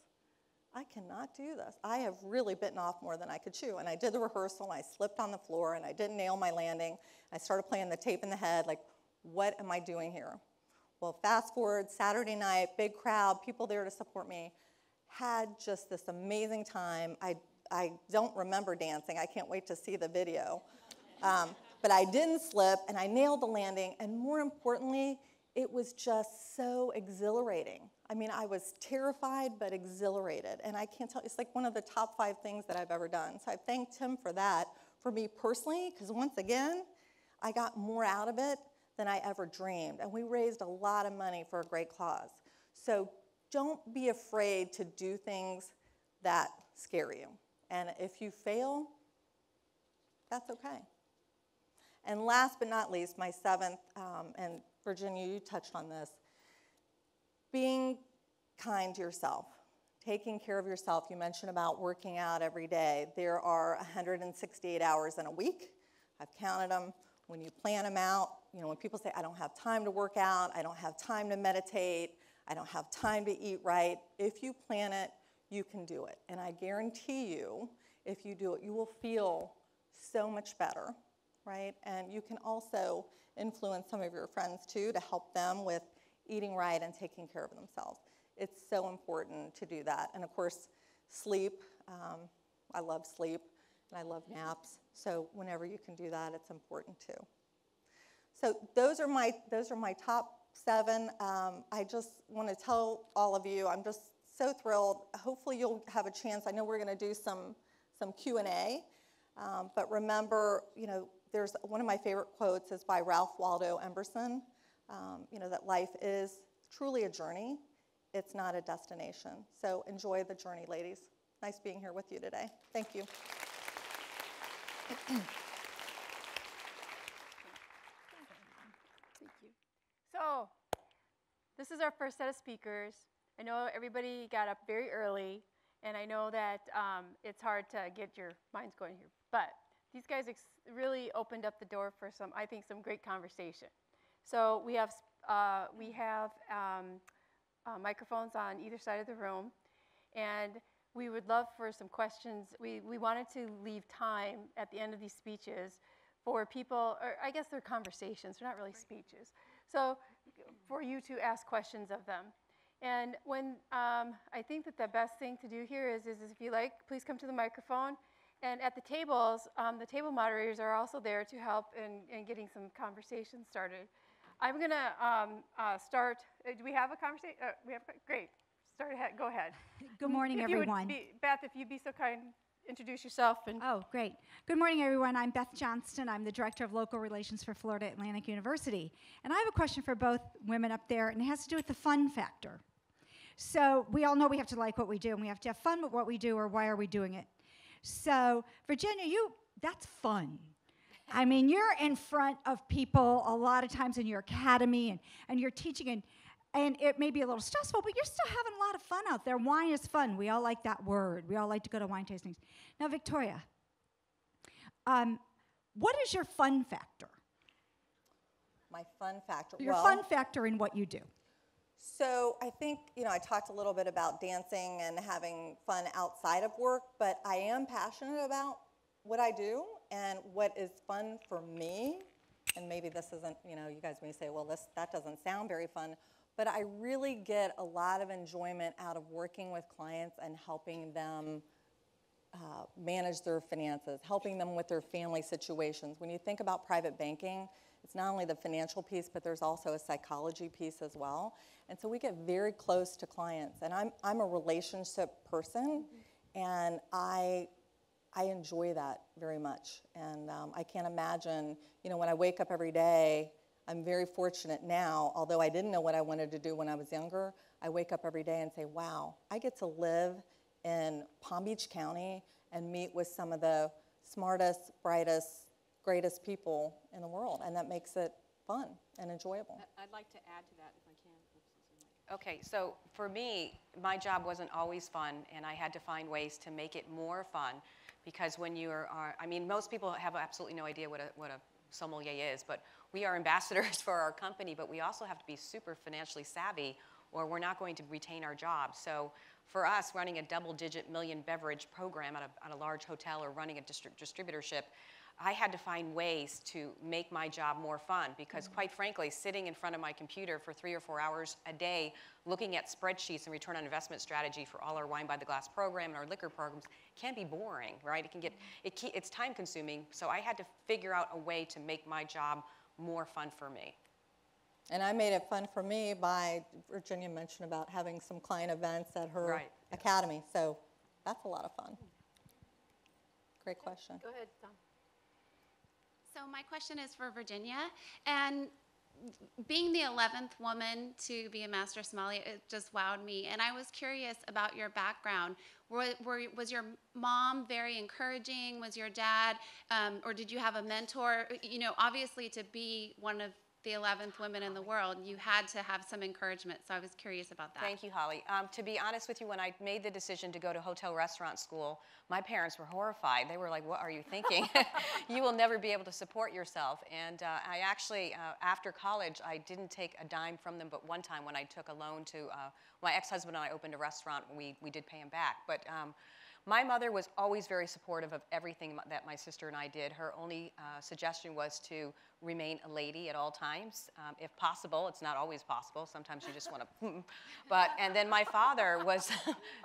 I cannot do this. I have really bitten off more than I could chew. And I did the rehearsal, and I slipped on the floor, and I didn't nail my landing. I started playing the tape in the head, like, what am I doing here? Well, fast forward, Saturday night, big crowd, people there to support me. Had just this amazing time. I don't remember dancing. I can't wait to see the video. But I didn't slip, and I nailed the landing, and more importantly, it was just so exhilarating. I mean, I was terrified but exhilarated, and I can't tell, it's like one of the top 5 things that I've ever done. So I thanked him for that, for me personally, because once again, I got more out of it than I ever dreamed, and we raised a lot of money for a great cause. So don't be afraid to do things that scare you, and if you fail, that's okay. And last but not least, my 7th, and Virginia, you touched on this, being kind to yourself, taking care of yourself. You mentioned about working out every day. There are 168 hours in a week. I've counted them. When you plan them out, when people say, I don't have time to work out, I don't have time to meditate, I don't have time to eat right, if you plan it, you can do it. And I guarantee you, if you do it, you will feel so much better, right? And you can also influence some of your friends too to help them with eating right and taking care of themselves. It's so important to do that. And of course, sleep. I love sleep and I love naps. So whenever you can do that, it's important too. So those are my top 7. I just want to tell all of you, I'm just so thrilled. Hopefully you'll have a chance. I know we're going to do some Q&A, but remember, there's one of my favorite quotes is by Ralph Waldo Emerson, that life is truly a journey. It's not a destination. So enjoy the journey, ladies. Nice being here with you today. Thank you. Thank you. So, this is our first set of speakers. I know everybody got up very early, and I know that it's hard to get your minds going here, but these guys really opened up the door for some great conversation. So we have microphones on either side of the room, and we would love for some questions. We wanted to leave time at the end of these speeches for people, or I guess they're conversations, they're not really speeches. So for you to ask questions of them. And when I think that the best thing to do here is if you like, please come to the microphone. And at the tables, the table moderators are also there to help in getting some conversation started. I'm going to start. Do we have a conversation? Great. Start ahead. Go ahead. Good morning, everyone. Beth, if you'd be so kind, introduce yourself. Oh, great. Good morning, everyone. I'm Beth Johnston. I'm the Director of Local Relations for Florida Atlantic University. And I have a question for both women up there, and it has to do with the fun factor. So we all know we have to like what we do, and we have to have fun with what we do, or why are we doing it? So Virginia, that's fun. I mean, you're in front of people a lot of times in your academy, and you're teaching, and it may be a little stressful, but you're still having a lot of fun out there. Wine is fun. We all like that word. We all like to go to wine tastings. Now, Victoria, what is your fun factor? My fun factor. Your fun factor in what you do. So I think, I talked a little bit about dancing and having fun outside of work, but I am passionate about what I do and what is fun for me. And maybe this isn't, you guys may say, well, that doesn't sound very fun, but I really get a lot of enjoyment out of working with clients and helping them manage their finances, helping them with their family situations. When you think about private banking, it's not only the financial piece, but there's also a psychology piece as well. And so we get very close to clients. And I'm a relationship person, and I enjoy that very much. And I can't imagine, when I wake up every day, I'm very fortunate now, although I didn't know what I wanted to do when I was younger, I wake up every day and say, wow, I get to live in Palm Beach County and meet with some of the smartest, brightest, greatest people in the world, and that makes it fun and enjoyable. I'd like to add to that if I can. Okay, so for me, my job wasn't always fun, and I had to find ways to make it more fun, because when you are, most people have absolutely no idea what a sommelier is, but we are ambassadors for our company, but we also have to be super financially savvy, or we're not going to retain our jobs. So for us, running a double-digit million beverage program at a large hotel or running a distributorship, I had to find ways to make my job more fun, because quite frankly, sitting in front of my computer for 3 or 4 hours a day looking at spreadsheets and return on investment strategy for all our wine by the glass program and our liquor programs can be boring, right? It's time consuming, so I had to figure out a way to make my job more fun for me. And I made it fun for me by, Virginia mentioned about having some client events at her academy, so that's a lot of fun. Great question. Go ahead, Tom. So my question is for Virginia, and being the 11th woman to be a master sommelier, it just wowed me. And I was curious about your background. Was your mom very encouraging? Was your dad, or did you have a mentor? Obviously to be one of the 11th women in the world, you had to have some encouragement. So I was curious about that. Thank you, Holly. To be honest with you, when I made the decision to go to hotel restaurant school, my parents were horrified. They were like, what are you thinking? You will never be able to support yourself. And I actually, after college, I didn't take a dime from them, but one time when I took a loan to, my ex-husband and I opened a restaurant, we did pay him back. But my mother was always very supportive of everything that my sister and I did. Her only suggestion was to remain a lady at all times, if possible. It's not always possible. Sometimes you just want to, and then my father was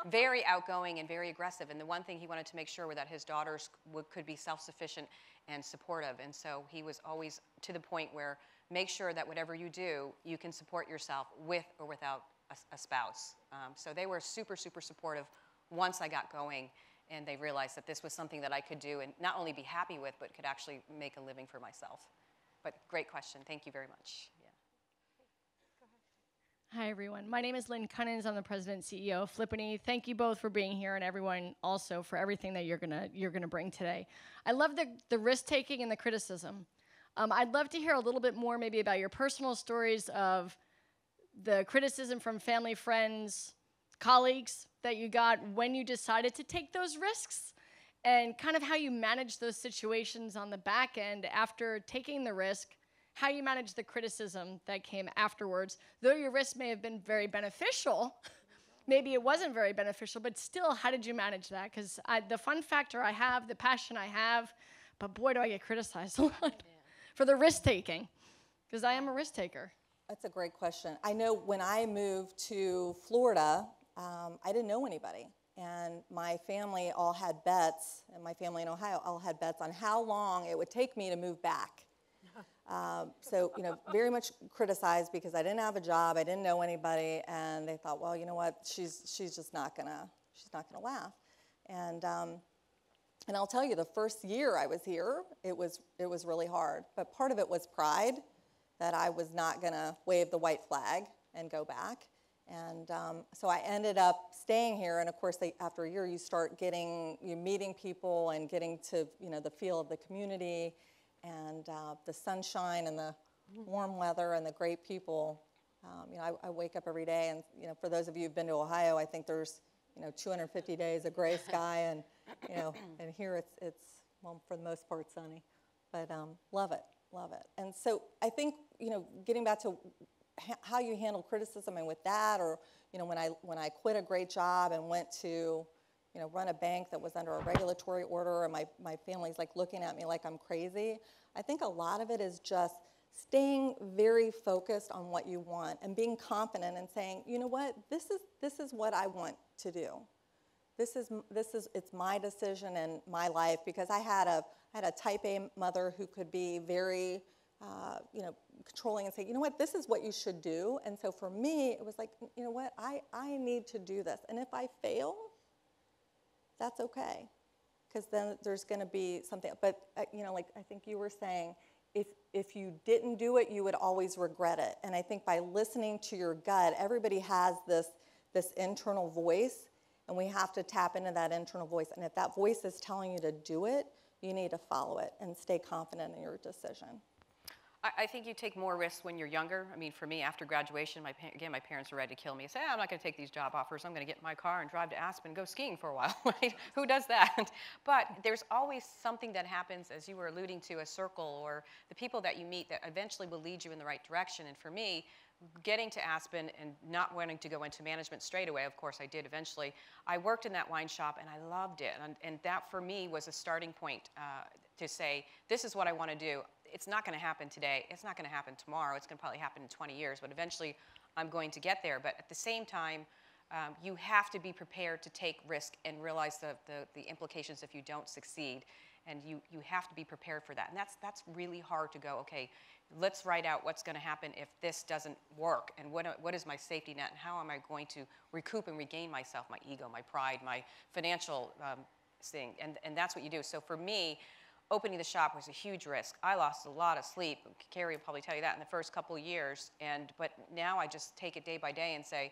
very outgoing and very aggressive, and the one thing he wanted to make sure was that his daughters could be self-sufficient and supportive, and so he was always to the point where make sure that whatever you do, you can support yourself with or without a spouse. So they were super, super supportive once I got going, and they realized that this was something that I could do and not only be happy with, but could actually make a living for myself. But great question. Thank you very much. Yeah. Hi, everyone. My name is Lynn Cunnins. I'm the president and CEO of Flippany. Thank you both for being here, and everyone also for everything that you're gonna bring today. I love the risk-taking and the criticism. I'd love to hear a little bit more maybe about your personal stories of the criticism from family, friends, colleagues that you got when you decided to take those risks, and kind of how you manage those situations on the back end after taking the risk, how you manage the criticism that came afterwards. Though your risk may have been very beneficial, maybe it wasn't very beneficial, but still, how did you manage that? Because the fun factor I have, the passion I have, but boy, do I get criticized a lot for the risk-taking, because I am a risk-taker. That's a great question. I know when I moved to Florida, I didn't know anybody. And my family all had bets, and my family in Ohio all had bets on how long it would take me to move back. So, very much criticized because I didn't have a job, I didn't know anybody, and they thought, well, you know what, she's just not gonna laugh. And I'll tell you, the first year I was here, it was really hard. But part of it was pride, that I was not gonna wave the white flag and go back. And so I ended up staying here, and of course, after a year, you start meeting people and getting to, the feel of the community and the sunshine and the warm weather and the great people. I wake up every day, and, for those of you who've been to Ohio, I think there's, 250 days of gray sky, and, and here it's, well, for the most part, sunny. But love it. And so I think, getting back to how you handle criticism, and with that, or when I quit a great job and went to run a bank that was under a regulatory order, and my family's like looking at me like I'm crazy, I think a lot of it is just staying very focused on what you want and being confident and saying, you know what, this is what I want to do. It's my decision and my life, because I had a type A mother who could be very controlling and say, you know what, this is what you should do. And so for me, it was like, you know what, I need to do this. And if I fail, that's okay, because then there's going to be something. But, like I think you were saying, if you didn't do it, you would always regret it. And I think by listening to your gut, everybody has this internal voice, and we have to tap into that internal voice. And if that voice is telling you to do it, you need to follow it and stay confident in your decision. I think you take more risks when you're younger. I mean, for me, after graduation, my parents were ready to kill me. I said, I'm not going to take these job offers. I'm going to get in my car and drive to Aspen and go skiing for a while. Right? Who does that? But there's always something that happens, as you were alluding to, a circle or the people that you meet that eventually will lead you in the right direction. And for me, getting to Aspen and not wanting to go into management straight away, of course I did eventually, I worked in that wine shop and I loved it. And that for me was a starting point to say, this is what I want to do. It's not going to happen today. It's not going to happen tomorrow. It's going to probably happen in 20 years, but eventually I'm going to get there. But at the same time, you have to be prepared to take risk and realize the implications if you don't succeed. And you have to be prepared for that. And that's really hard to go, okay, let's write out what's going to happen if this doesn't work, and what is my safety net, and how am I going to recoup and regain myself, my ego, my pride, my financial thing. And that's what you do. So for me, opening the shop was a huge risk. I lost a lot of sleep. Carrie will probably tell you that in the first couple of years. But now I just take it day by day and say,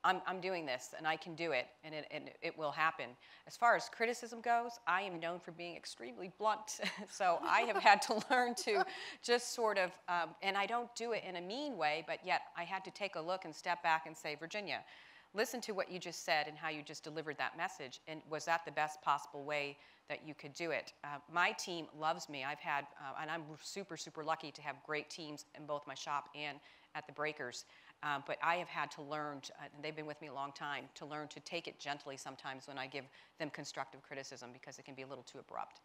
I'm doing this, and I can do it, and it will happen. As far as criticism goes, I am known for being extremely blunt. So I have had to learn to just sort of, and I don't do it in a mean way, but yet I had to take a look and step back and say, Virginia, listen to what you just said and how you just delivered that message, and was that the best possible way that you could do it? My team loves me. I've had, and I'm super, super lucky to have great teams in both my shop and at the Breakers. But I have had to learn, and they've been with me a long time, to learn to take it gently sometimes when I give them constructive criticism, because it can be a little too abrupt.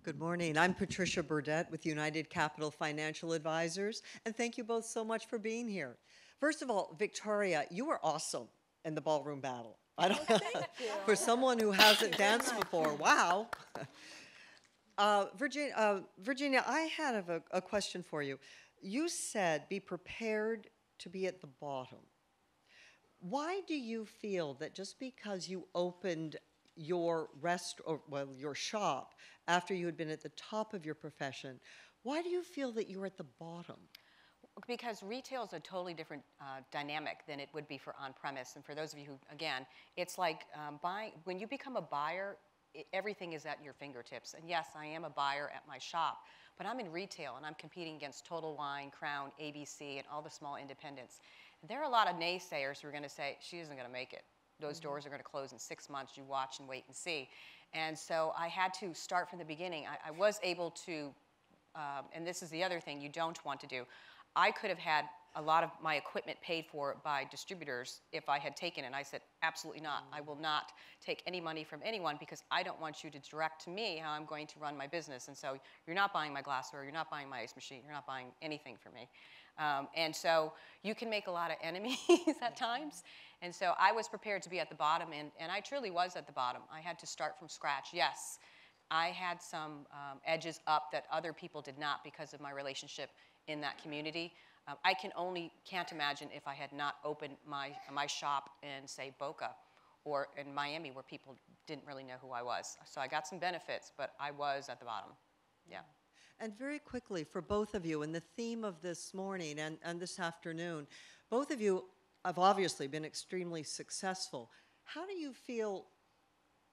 Good morning. I'm Patricia Burdette with United Capital Financial Advisors, and thank you both so much for being here. First of all, Victoria, you were awesome in the ballroom battle. I don't know. For someone who hasn't danced before, wow. Virginia, I had a question for you. You said be prepared to be at the bottom. Why do you feel that just because you opened your your shop after you had been at the top of your profession, why do you feel that you were at the bottom? Because retail is a totally different dynamic than it would be for on-premise. And for those of you who, again, it's like buying, when you become a buyer, everything is at your fingertips. And yes, I am a buyer at my shop, but I'm in retail and I'm competing against Total Wine, Crown, ABC, and all the small independents. And there are a lot of naysayers who are going to say, she isn't going to make it. Those doors are going to close in 6 months. You watch and wait and see. And so I had to start from the beginning. I was able to, and this is the other thing you don't want to do, I could have had a lot of my equipment paid for by distributors if I had taken it. And I said, absolutely not. I will not take any money from anyone, because I don't want you to direct to me how I'm going to run my business. And so you're not buying my glassware, you're not buying my ice machine, you're not buying anything from me. And so you can make a lot of enemies at times. And so I was prepared to be at the bottom, and I truly was at the bottom. I had to start from scratch. Yes, I had some edges up that other people did not because of my relationship in that community. I can't imagine if I had not opened my shop in, say, Boca or in Miami, where people didn't really know who I was. So I got some benefits, but I was at the bottom. Yeah. And very quickly, for both of you, and the theme of this morning and this afternoon, both of you have obviously been extremely successful. How do you feel,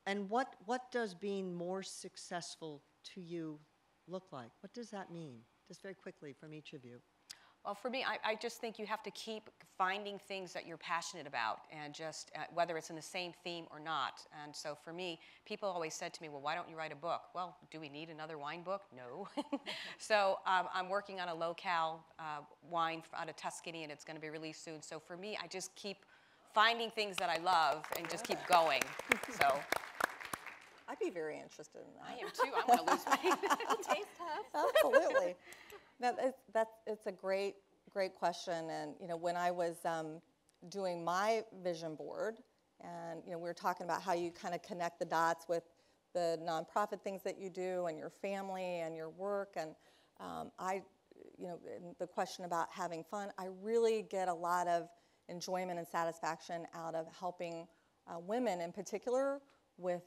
and what does being more successful to you look like? What does that mean? Just very quickly from each of you. Well, for me, I just think you have to keep finding things that you're passionate about, and just whether it's in the same theme or not. And so for me, people always said to me, well, why don't you write a book? Well, do we need another wine book? No. So I'm working on a low-cal wine out of Tuscany, and it's going to be released soon. So for me, I just keep finding things that I love and just keep going. So I'd be very interested in that. I am too. I want to lose weight. Taste test. Absolutely. No, it's a great question. And when I was doing my vision board, and we were talking about how you kind of connect the dots with the nonprofit things that you do, and your family, and your work, and and the question about having fun, I really get a lot of enjoyment and satisfaction out of helping women in particular with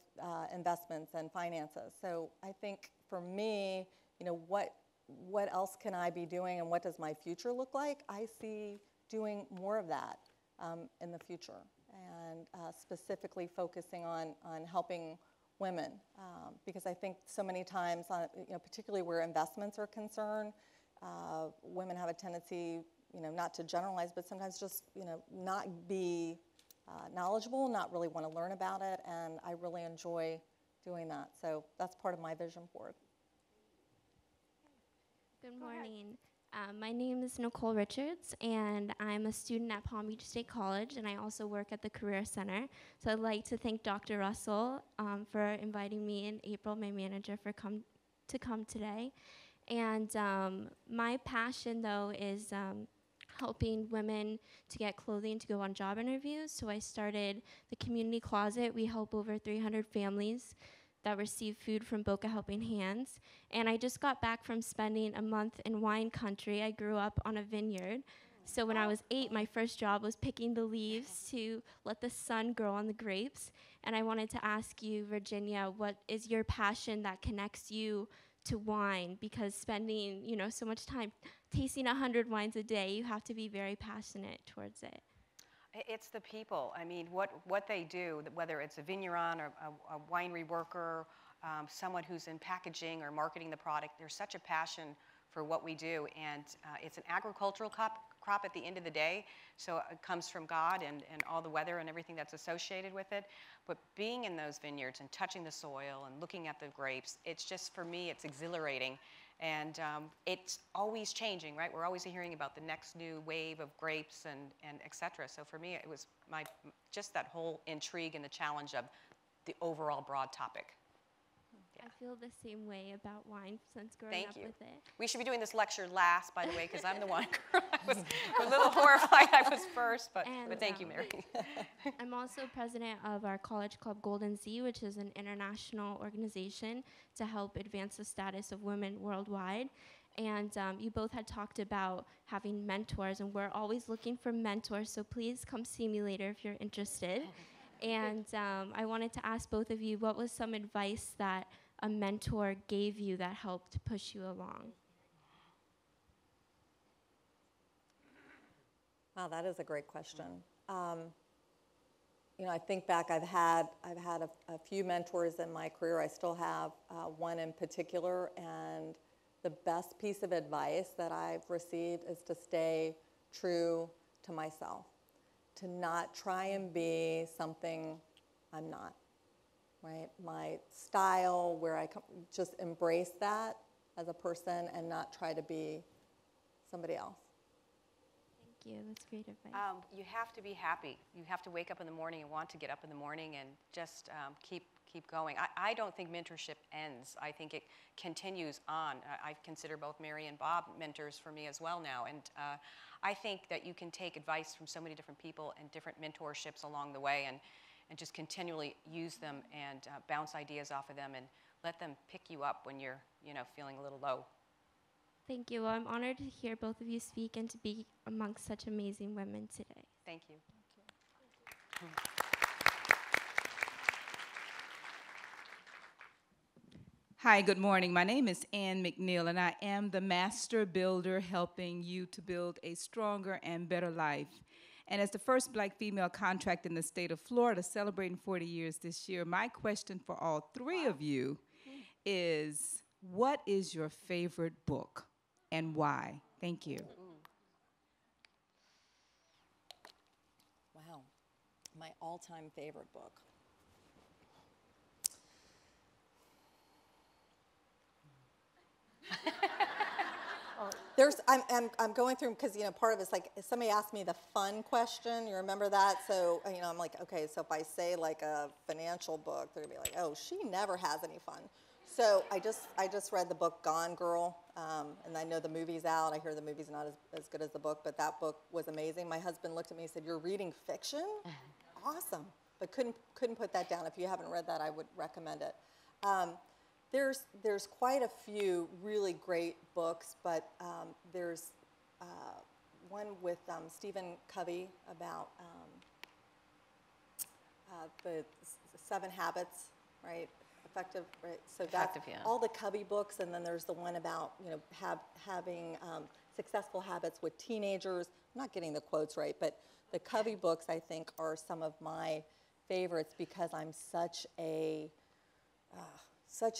investments and finances. So I think for me, what else can I be doing, and what does my future look like? I see doing more of that in the future, and specifically focusing on helping women, because I think so many times, particularly where investments are concerned, women have a tendency, not to generalize, but sometimes just, not be knowledgeable, not really want to learn about it, and I really enjoy doing that. So that's part of my vision board. Good morning. My name is Nicole Richards, and I'm a student at Palm Beach State College, and I also work at the Career Center. So I'd like to thank Dr. Russell for inviting me, and April, my manager, for come today. And my passion, though, is helping women to get clothing to go on job interviews. So I started the Community Closet. We help over 300 families that receive food from Boca Helping Hands. And I just got back from spending a month in wine country. I grew up on a vineyard. So when I was 8, my first job was picking the leaves to let the sun grow on the grapes. And I wanted to ask you, Virginia, what is your passion that connects you to wine? Because spending, so much time tasting 100 wines a day, you have to be very passionate towards it. It's the people. I mean, what they do, whether it's a vigneron or a winery worker, someone who's in packaging or marketing the product, there's such a passion for what we do. And it's an agricultural crop at the end of the day, so it comes from God and all the weather and everything that's associated with it. But being in those vineyards and touching the soil and looking at the grapes, it's just, for me, it's exhilarating. And it's always changing, right? We're always hearing about the next new wave of grapes and et cetera. So for me, it was just that whole intrigue and the challenge of the overall broad topic. Yeah. I feel the same way about wine since growing up with it. We should be doing this lecture last, by the way, because I'm the wine girl. I was a little horrified I was first, but thank you, Mary. I'm also president of our college club Golden Z, which is an international organization to help advance the status of women worldwide. And you both had talked about having mentors, and we're always looking for mentors, so please come see me later if you're interested. And I wanted to ask both of you, what was some advice that a mentor gave you that helped push you along? Wow, that is a great question. I think back, I've had a few mentors in my career. I still have one in particular, and the best piece of advice that I've received is to stay true to myself, to not try and be something I'm not, right? My style, where I just embrace that as a person and not try to be somebody else. Thank you, that's great advice. You have to be happy. You have to wake up in the morning and want to get up in the morning and just keep going. I don't think mentorship ends. I think it continues on. I consider both Mary and Bob mentors for me as well now. And I think that you can take advice from so many different people and different mentorships along the way and just continually use them and bounce ideas off of them and let them pick you up when you're feeling a little low. Thank you. Well, I'm honored to hear both of you speak and to be amongst such amazing women today. Thank you. Thank you. Hi, good morning. My name is Ann McNeil, and I am the master builder helping you to build a stronger and better life. And as the first Black female contract in the state of Florida, celebrating 40 years this year, my question for all three of you is, what is your favorite book and why? Thank you. Wow, my all-time favorite book. I'm going through because part of it's like if somebody asked me the fun question. You remember that? So I'm like, okay, so if I say like a financial book, they're gonna be like, oh, she never has any fun. So I just read the book Gone Girl, and I know the movie's out. I hear the movie's not as good as the book, but that book was amazing. My husband looked at me and said, "You're reading fiction? Awesome!" But couldn't put that down. If you haven't read that, I would recommend it. There's quite a few really great books, but there's one with Stephen Covey about the 7 habits, right? Effective, right? So Effective, that's yeah. all the Covey books, and then there's the one about having successful habits with teenagers. I'm not getting the quotes right, but the Covey books I think are some of my favorites because I'm such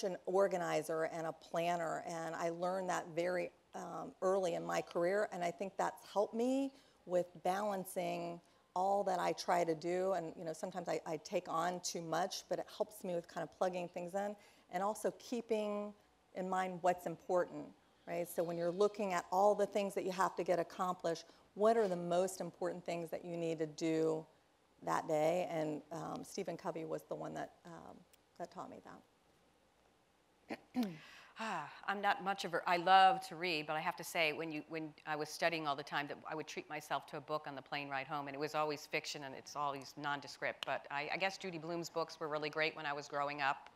an organizer and a planner, and I learned that very early in my career, and I think that's helped me with balancing all that I try to do, and sometimes I take on too much, but it helps me with kind of plugging things in, and also keeping in mind what's important, right? So when you're looking at all the things that you have to get accomplished, what are the most important things that you need to do that day? And Stephen Covey was the one that taught me that. I'm not much of a, I love to read, but I have to say, when I was studying all the time, that I would treat myself to a book on the plane ride home, and it was always fiction, and it's always nondescript. But I guess Judy Blume's books were really great when I was growing up.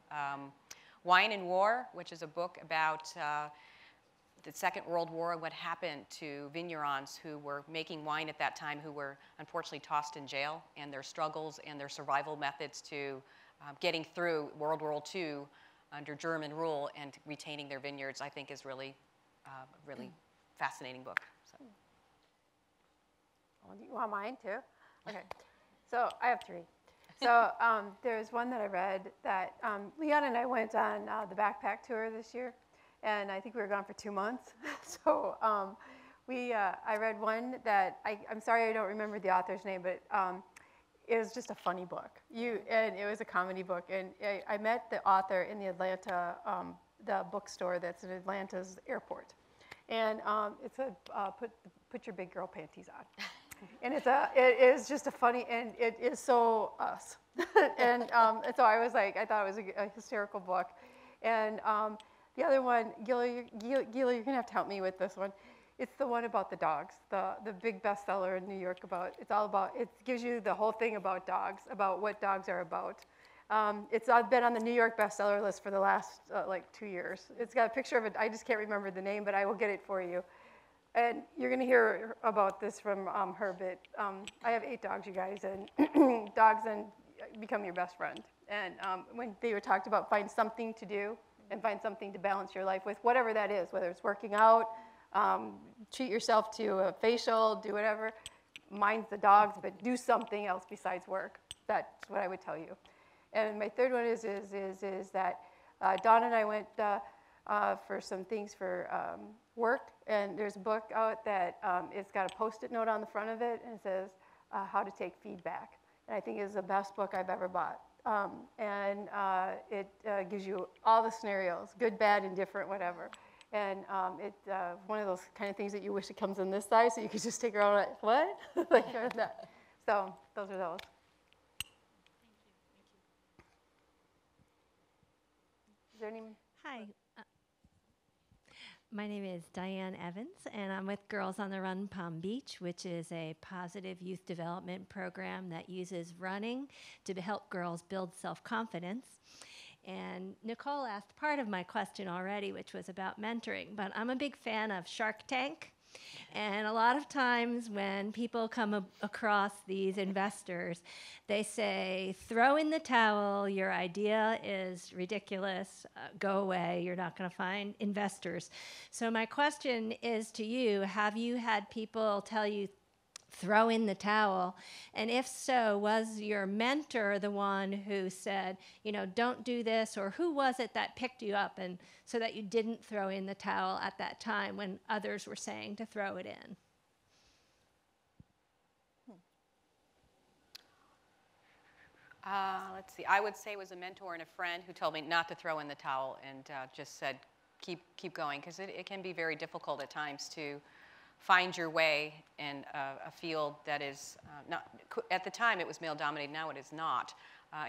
Wine and War, which is a book about the Second World War and what happened to vignerons who were making wine at that time, who were unfortunately tossed in jail, and their struggles and their survival methods to getting through World War II under German rule and retaining their vineyards, I think is really, really fascinating book. So. Well, do you want mine too? Okay. So I have 3. So there's one that I read that Leon and I went on the backpack tour this year, and I think we were gone for 2 months. So I read one that I'm sorry I don't remember the author's name, but it was just a funny book. And it was a comedy book. And I met the author in the Atlanta, the bookstore that's in Atlanta's airport. And it's a put your big girl panties on. And it is just a funny, and it is so us. and so I was like, I thought it was a hysterical book. And the other one, Gila, you're going to have to help me with this one. It's the one about the dogs, the big bestseller in New York it gives you the whole thing about dogs, about what dogs are about. It's been on the New York bestseller list for the last 2 years. It's got a picture of it. I just can't remember the name, but I will get it for you. And you're going to hear about this from her, but I have 8 dogs, you guys, and dogs become your best friend. And when they were talked about find something to do and find something to balance your life with, whatever that is, whether it's working out, treat yourself to a facial, do whatever. Mine's the dogs, but do something else besides work. That's what I would tell you. And my third one is that Dawn and I went for some things for work, and there's a book out that it's got a Post-it note on the front of it, and it says how to take feedback. And I think it's the best book I've ever bought. And it gives you all the scenarios, good, bad, indifferent, whatever. And it's one of those kind of things that you wish it comes in this size, so you could just take around like, what? Like that. So those are those. Is there any? Hi. My name is Diane Evans, and I'm with Girls on the Run Palm Beach, which is a positive youth development program that uses running to help girls build self-confidence. And Nicole asked part of my question already, which was about mentoring, but I'm a big fan of Shark Tank. And a lot of times when people come across these investors, they say, throw in the towel, your idea is ridiculous, go away, you're not going to find investors. So my question is to you, have you had people tell you, throw in the towel? And if so, was your mentor the one who said, you know, don't do this? Or who was it that picked you up and so that you didn't throw in the towel at that time when others were saying to throw it in? Let's see. I would say it was a mentor and a friend who told me not to throw in the towel and just said, keep going, because it can be very difficult at times to find your way in a field that is not, at the time it was male dominated, now it is not.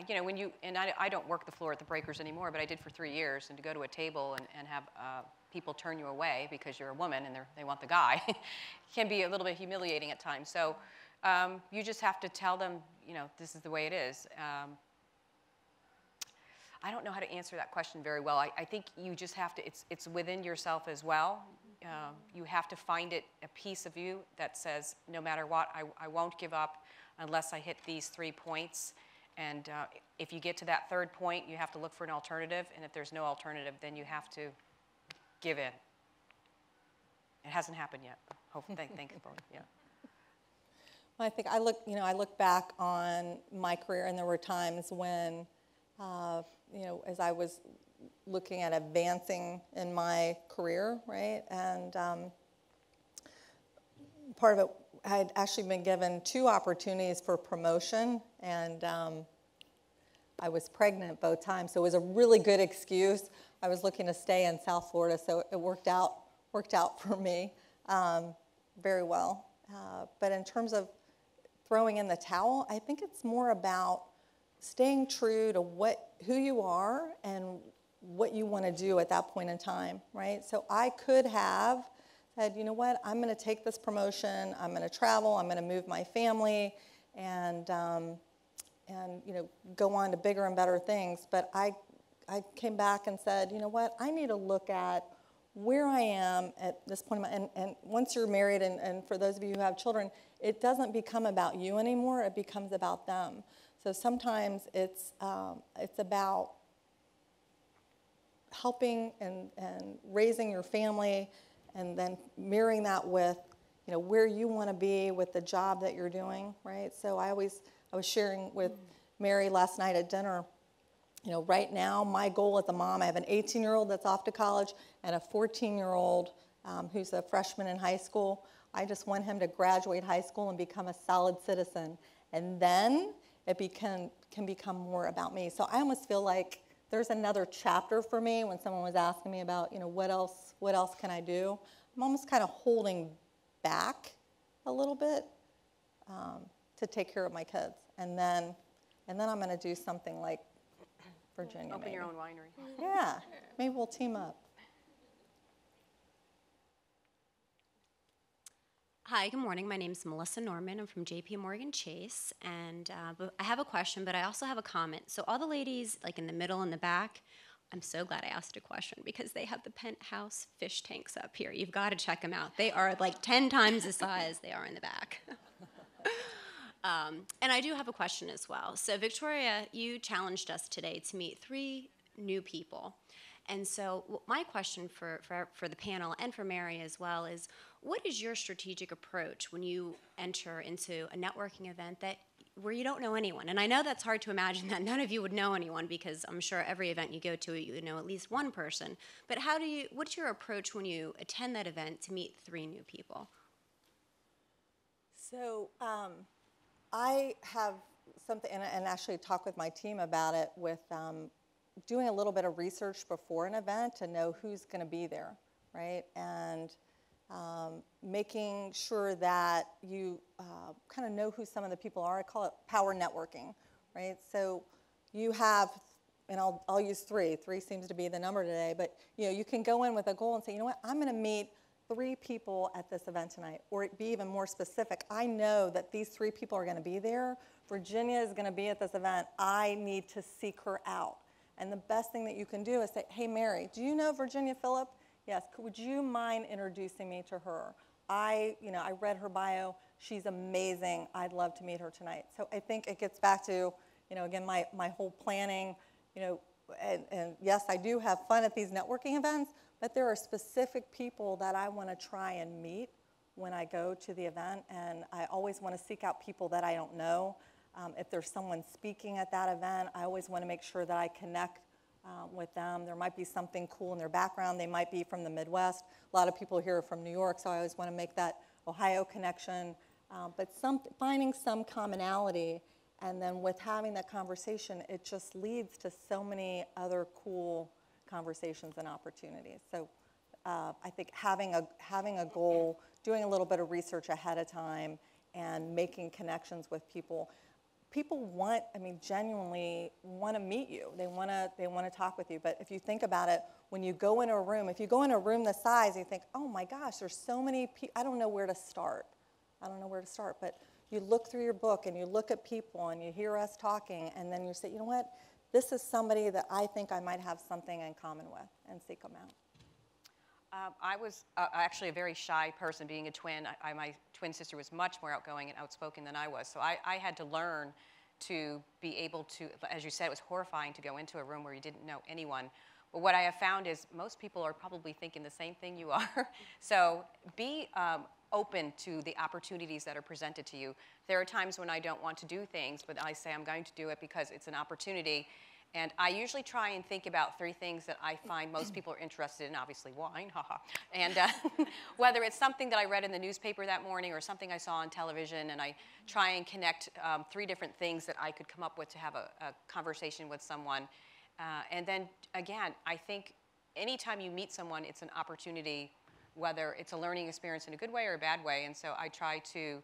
You know, when you, and I don't work the floor at the breakers anymore, but I did for 3 years, and to go to a table and have people turn you away because you're a woman and they want the guy can be a little bit humiliating at times. So you just have to tell them, you know, this is the way it is. I don't know how to answer that question very well. I think you just have to, it's within yourself as well. You have to find it, a piece of you that says, no matter what, I won't give up unless I hit these 3 points. And if you get to that 3rd point, you have to look for an alternative. And if there's no alternative, then you have to give in. It hasn't happened yet. Hopefully, thankfully, yeah. Well, I think I look back on my career, and there were times when, you know, as I was looking at advancing in my career, right? And part of it, I had actually been given 2 opportunities for promotion, and I was pregnant both times, so it was a really good excuse. I was looking to stay in South Florida, so it worked out for me very well. But in terms of throwing in the towel, I think it's more about staying true to who you are and what you want to do at that point in time, right? So I could have said, you know what, I'm going to take this promotion, I'm going to travel, I'm going to move my family, and you know, go on to bigger and better things. But I came back and said, you know what, I need to look at where I am at this point in my, and once you're married, and for those of you who have children, it doesn't become about you anymore, it becomes about them. So sometimes it's about helping and raising your family, and then mirroring that with, you know, where you want to be with the job that you're doing, right? So I was sharing with Mary last night at dinner, you know, right now my goal as a mom, I have an 18-year-old that's off to college and a 14-year-old who's a freshman in high school. I just want him to graduate high school and become a solid citizen, and then it can become more about me. So I almost feel like there's another chapter for me when someone was asking me about, you know, what else can I do? I'm almost kind of holding back a little bit to take care of my kids, and then I'm going to do something like Virginia. Open your own winery. Yeah, maybe we'll team up. Hi, good morning. My name is Melissa Norman. I'm from JP Morgan Chase, and I have a question, but I also have a comment. So all the ladies, like in the middle and the back, I'm so glad I asked a question because they have the penthouse fish tanks up here. You've got to check them out. They are like 10 times the size they are in the back. And I do have a question as well. So Victoria, you challenged us today to meet 3 new people. And so my question for the panel and for Mary as well is, what is your strategic approach when you enter into a networking event where you don't know anyone? And I know that's hard to imagine that none of you would know anyone, because I'm sure every event you go to, you know at least one person. But what's your approach when you attend that event to meet 3 new people? So I have something, and actually talk with my team about it, with doing a little bit of research before an event to know who's going to be there, right? And making sure that you kind of know who some of the people are. I call it power networking, right? So you have, and I'll use 3. 3 seems to be the number today, but you know, you can go in with a goal and say, you know what, I'm going to meet 3 people at this event tonight, or be even more specific. I know that these 3 people are going to be there. Virginia is going to be at this event. I need to seek her out. And the best thing that you can do is say, hey, Mary, do you know Virginia Phillip? Yes, would you mind introducing me to her? I read her bio. She's amazing. I'd love to meet her tonight. So I think it gets back to, again, my whole planning, and yes, I do have fun at these networking events, but there are specific people that I want to try and meet when I go to the event, and I always want to seek out people that I don't know. If there's someone speaking at that event, I always want to make sure that I connect with them. There might be something cool in their background. They might be from the Midwest. A lot of people here are from New York, so I always want to make that Ohio connection. But finding some commonality, and then with having that conversation, it just leads to so many other cool conversations and opportunities. So I think having a goal, doing a little bit of research ahead of time, and making connections with people. People genuinely want to meet you. They want to talk with you. But if you think about it, when you go in a room, if you go in a room this size, you think, oh my gosh, there's so many people, I don't know where to start. But you look through your book and you look at people and you hear us talking, and then you say, you know what, this is somebody that I think I might have something in common with, and seek them out. I was actually a very shy person, being a twin. My twin sister was much more outgoing and outspoken than I was. So I had to learn to be able to, as you said, it was horrifying to go into a room where you didn't know anyone. But what I have found is most people are probably thinking the same thing you are. So be open to the opportunities that are presented to you. There are times when I don't want to do things, but I say I'm going to do it because it's an opportunity. And I usually try and think about 3 things that I find most people are interested in, obviously wine, haha. And whether it's something that I read in the newspaper that morning or something I saw on television, and I try and connect 3 different things that I could come up with to have a conversation with someone. And then, again, I think anytime you meet someone, it's an opportunity, whether it's a learning experience in a good way or a bad way. And so I try to,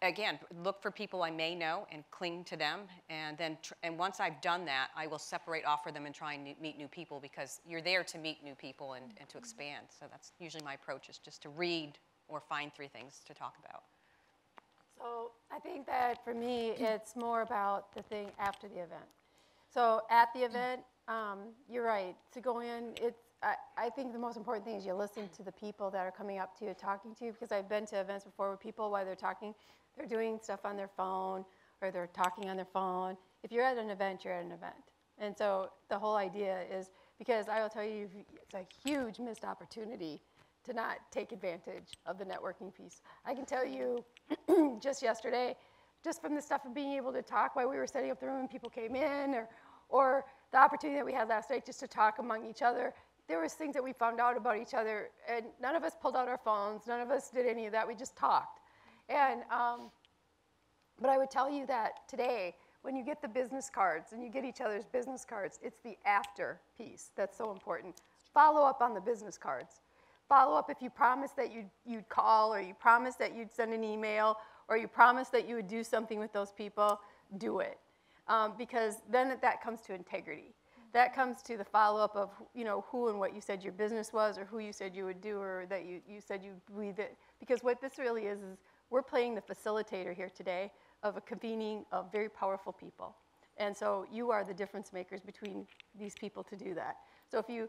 again, look for people I may know and cling to them, and then and once I've done that, I will separate off for them and try and meet new people, because you're there to meet new people and to expand. So that's usually my approach, is just to read or find 3 things to talk about. So I think that for me, it's more about the thing after the event. So at the event, you're right, to go in, I think the most important thing is you listen to the people that are coming up to you, talking to you, because I've been to events before where people, while they're talking, they're doing stuff on their phone, or they're talking on their phone. If you're at an event, you're at an event. And so the whole idea is, because I will tell you, it's a huge missed opportunity to not take advantage of the networking piece. I can tell you, just yesterday, just from the stuff of being able to talk while we were setting up the room and people came in, or the opportunity that we had last night just to talk among each other, there was things that we found out about each other, and none of us pulled out our phones, none of us did any of that, we just talked. And, but I would tell you that today, when you get the business cards and you get each other's business cards, it's the after piece that's so important. Follow up on the business cards. Follow up if you promised that you'd call, or you promised that you'd send an email, or you promised that you would do something with those people, do it. Because then that comes to integrity. That comes to the follow-up of, who and what you said your business was, or who you said you would do, or that you said you believe it. Because what this really is we're playing the facilitator here today of a convening of very powerful people. And so you are the difference makers between these people to do that. So if you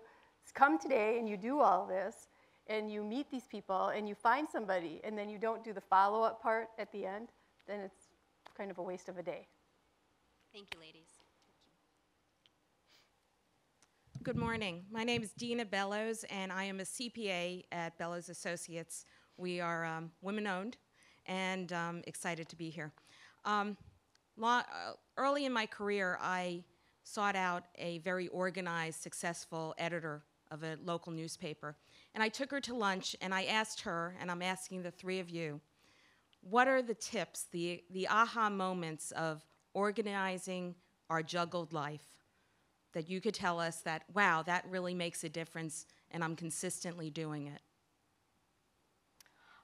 come today and you do all this, and you meet these people, and you find somebody, and then you don't do the follow-up part at the end, then it's kind of a waste of a day. Thank you, ladies. Good morning. My name is Dina Bellows, and I am a CPA at Bellows Associates. We are women-owned, and excited to be here. Early in my career, I sought out a very organized, successful editor of a local newspaper. And I took her to lunch, and I asked her, and I'm asking the 3 of you, what are the tips, the aha moments of organizing our juggled life that you could tell us that, wow, that really makes a difference, and I'm consistently doing it?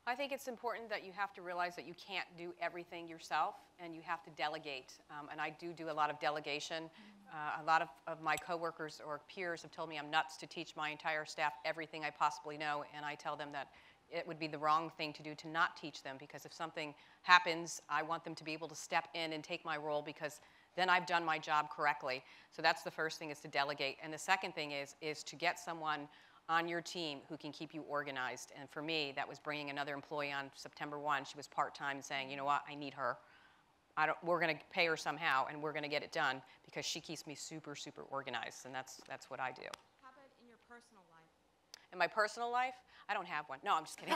I think it's important that you have to realize that you can't do everything yourself, and you have to delegate. And I do a lot of delegation. A lot of my coworkers or peers have told me I'm nuts to teach my entire staff everything I possibly know, and I tell them that it would be the wrong thing to do to not teach them, because if something happens, I want them to be able to step in and take my role, because then I've done my job correctly. So that's the first thing, is to delegate. And the second thing is to get someone on your team who can keep you organized. And for me, that was bringing another employee on September 1. She was part-time and saying, you know what, I need her. We're going to pay her somehow, and we're going to get it done because she keeps me super, super organized, and that's what I do. How about in your personal life? In my personal life, I don't have one. No, I'm just kidding.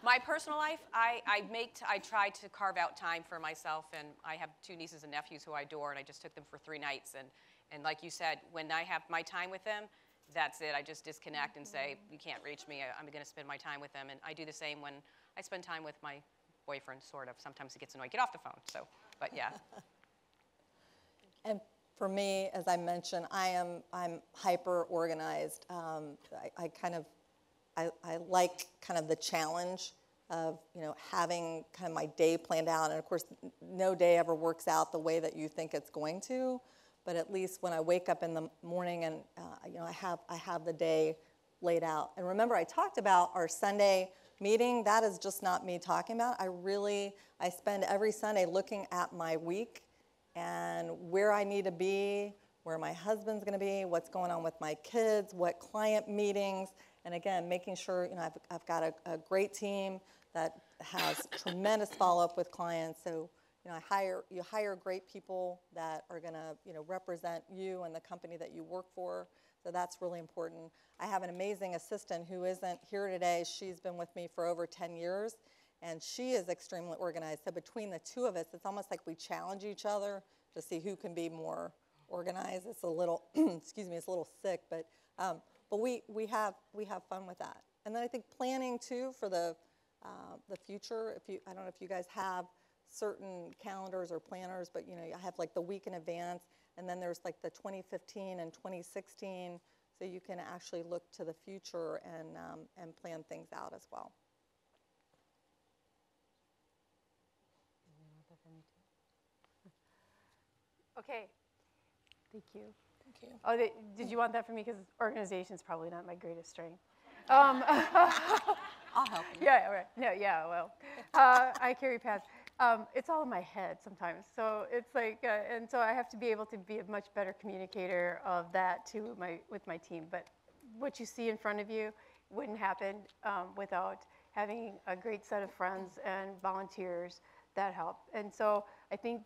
My personal life, I try to carve out time for myself, and I have 2 nieces and nephews who I adore, and I just took them for 3 nights. And like you said, when I have my time with them, that's it. I just disconnect and say, you can't reach me. I'm going to spend my time with them. And I do the same when I spend time with my boyfriend, sort of. Sometimes he gets annoyed. Get off the phone. So, but yeah. And for me, as I mentioned, I'm hyper organized. I like kind of the challenge of having kind of my day planned out. And of course, no day ever works out the way that you think it's going to. But at least when I wake up in the morning and I have the day laid out. And remember, I talked about our Sunday meeting. That is just not me talking about. I spend every Sunday looking at my week and where I need to be, where my husband's going to be, what's going on with my kids, what client meetings, and again, making sure I've got a great team that has tremendous follow-up with clients. So you hire great people that are going to represent you and the company that you work for. So that's really important. I have an amazing assistant who isn't here today. She's been with me for over 10 years, and she is extremely organized. So between the 2 of us, it's almost like we challenge each other to see who can be more organized. It's a little, excuse me, it's a little sick, but we have fun with that. And then I think planning too for the future. I don't know if you guys have certain calendars or planners, but I have like the week in advance, and then there's like the 2015 and 2016, so you can actually look to the future and plan things out as well. Okay. Thank you. Thank you. Oh, did you want that from me? Because organization is probably not my greatest strength. I'll help you. Yeah, right. No, yeah, well, I carry pads. It's all in my head sometimes. So it's like, and so I have to be able to be a much better communicator of that with my team. But what you see in front of you wouldn't happen without having a great set of friends and volunteers that help. And so I think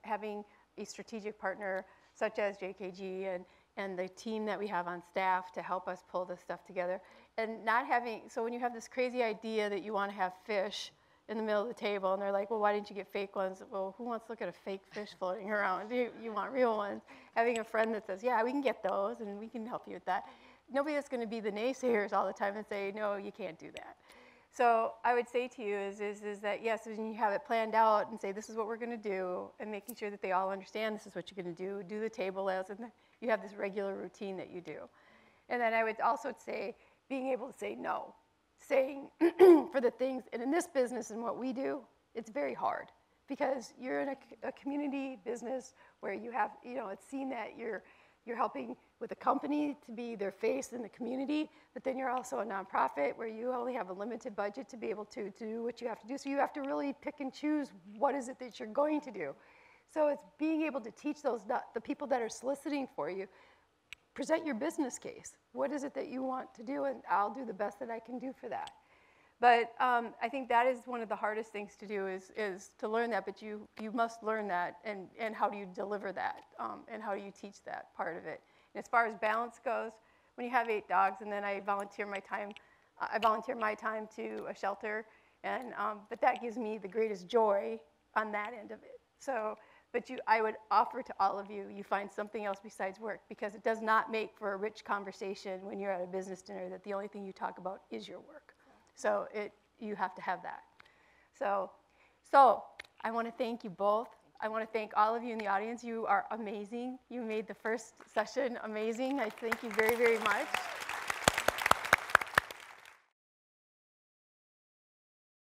having a strategic partner such as JKG and the team that we have on staff to help us pull this stuff together, and not having, so when you have this crazy idea that you want to have fish in the middle of the table, and they're like, well, why didn't you get fake ones? Well, who wants to look at a fake fish floating around? You want real ones. Having a friend that says, yeah, we can get those, and we can help you with that. Nobody that's going to be the naysayers all the time and say, no, you can't do that. So I would say to you is that, yes, when you have it planned out and say, this is what we're going to do, and making sure that they all understand this is what you're going to do the table layouts, and you have this regular routine that you do. And then I would also say, being able to say no. Saying for the things, and in this business and what we do, it's very hard because you're in a community business where you have, it's seen that you're helping with a company to be their face in the community, but then you're also a nonprofit where you only have a limited budget to be able to do what you have to do. So you have to really pick and choose what is it that you're going to do. So it's being able to teach the people that are soliciting for you, present your business case. What is it that you want to do? And I'll do the best that I can do for that. But I think that is one of the hardest things to do is to learn that, but you must learn that, and how do you deliver that, and how do you teach that part of it. And as far as balance goes, when you have 8 dogs, and then I volunteer my time to a shelter, and but that gives me the greatest joy on that end of it. So. But I would offer to all of you, you find something else besides work, because it does not make for a rich conversation when you're at a business dinner that the only thing you talk about is your work. So you have to have that. So I want to thank you both. I want to thank all of you in the audience. You are amazing. You made the first session amazing. I thank you very, very much.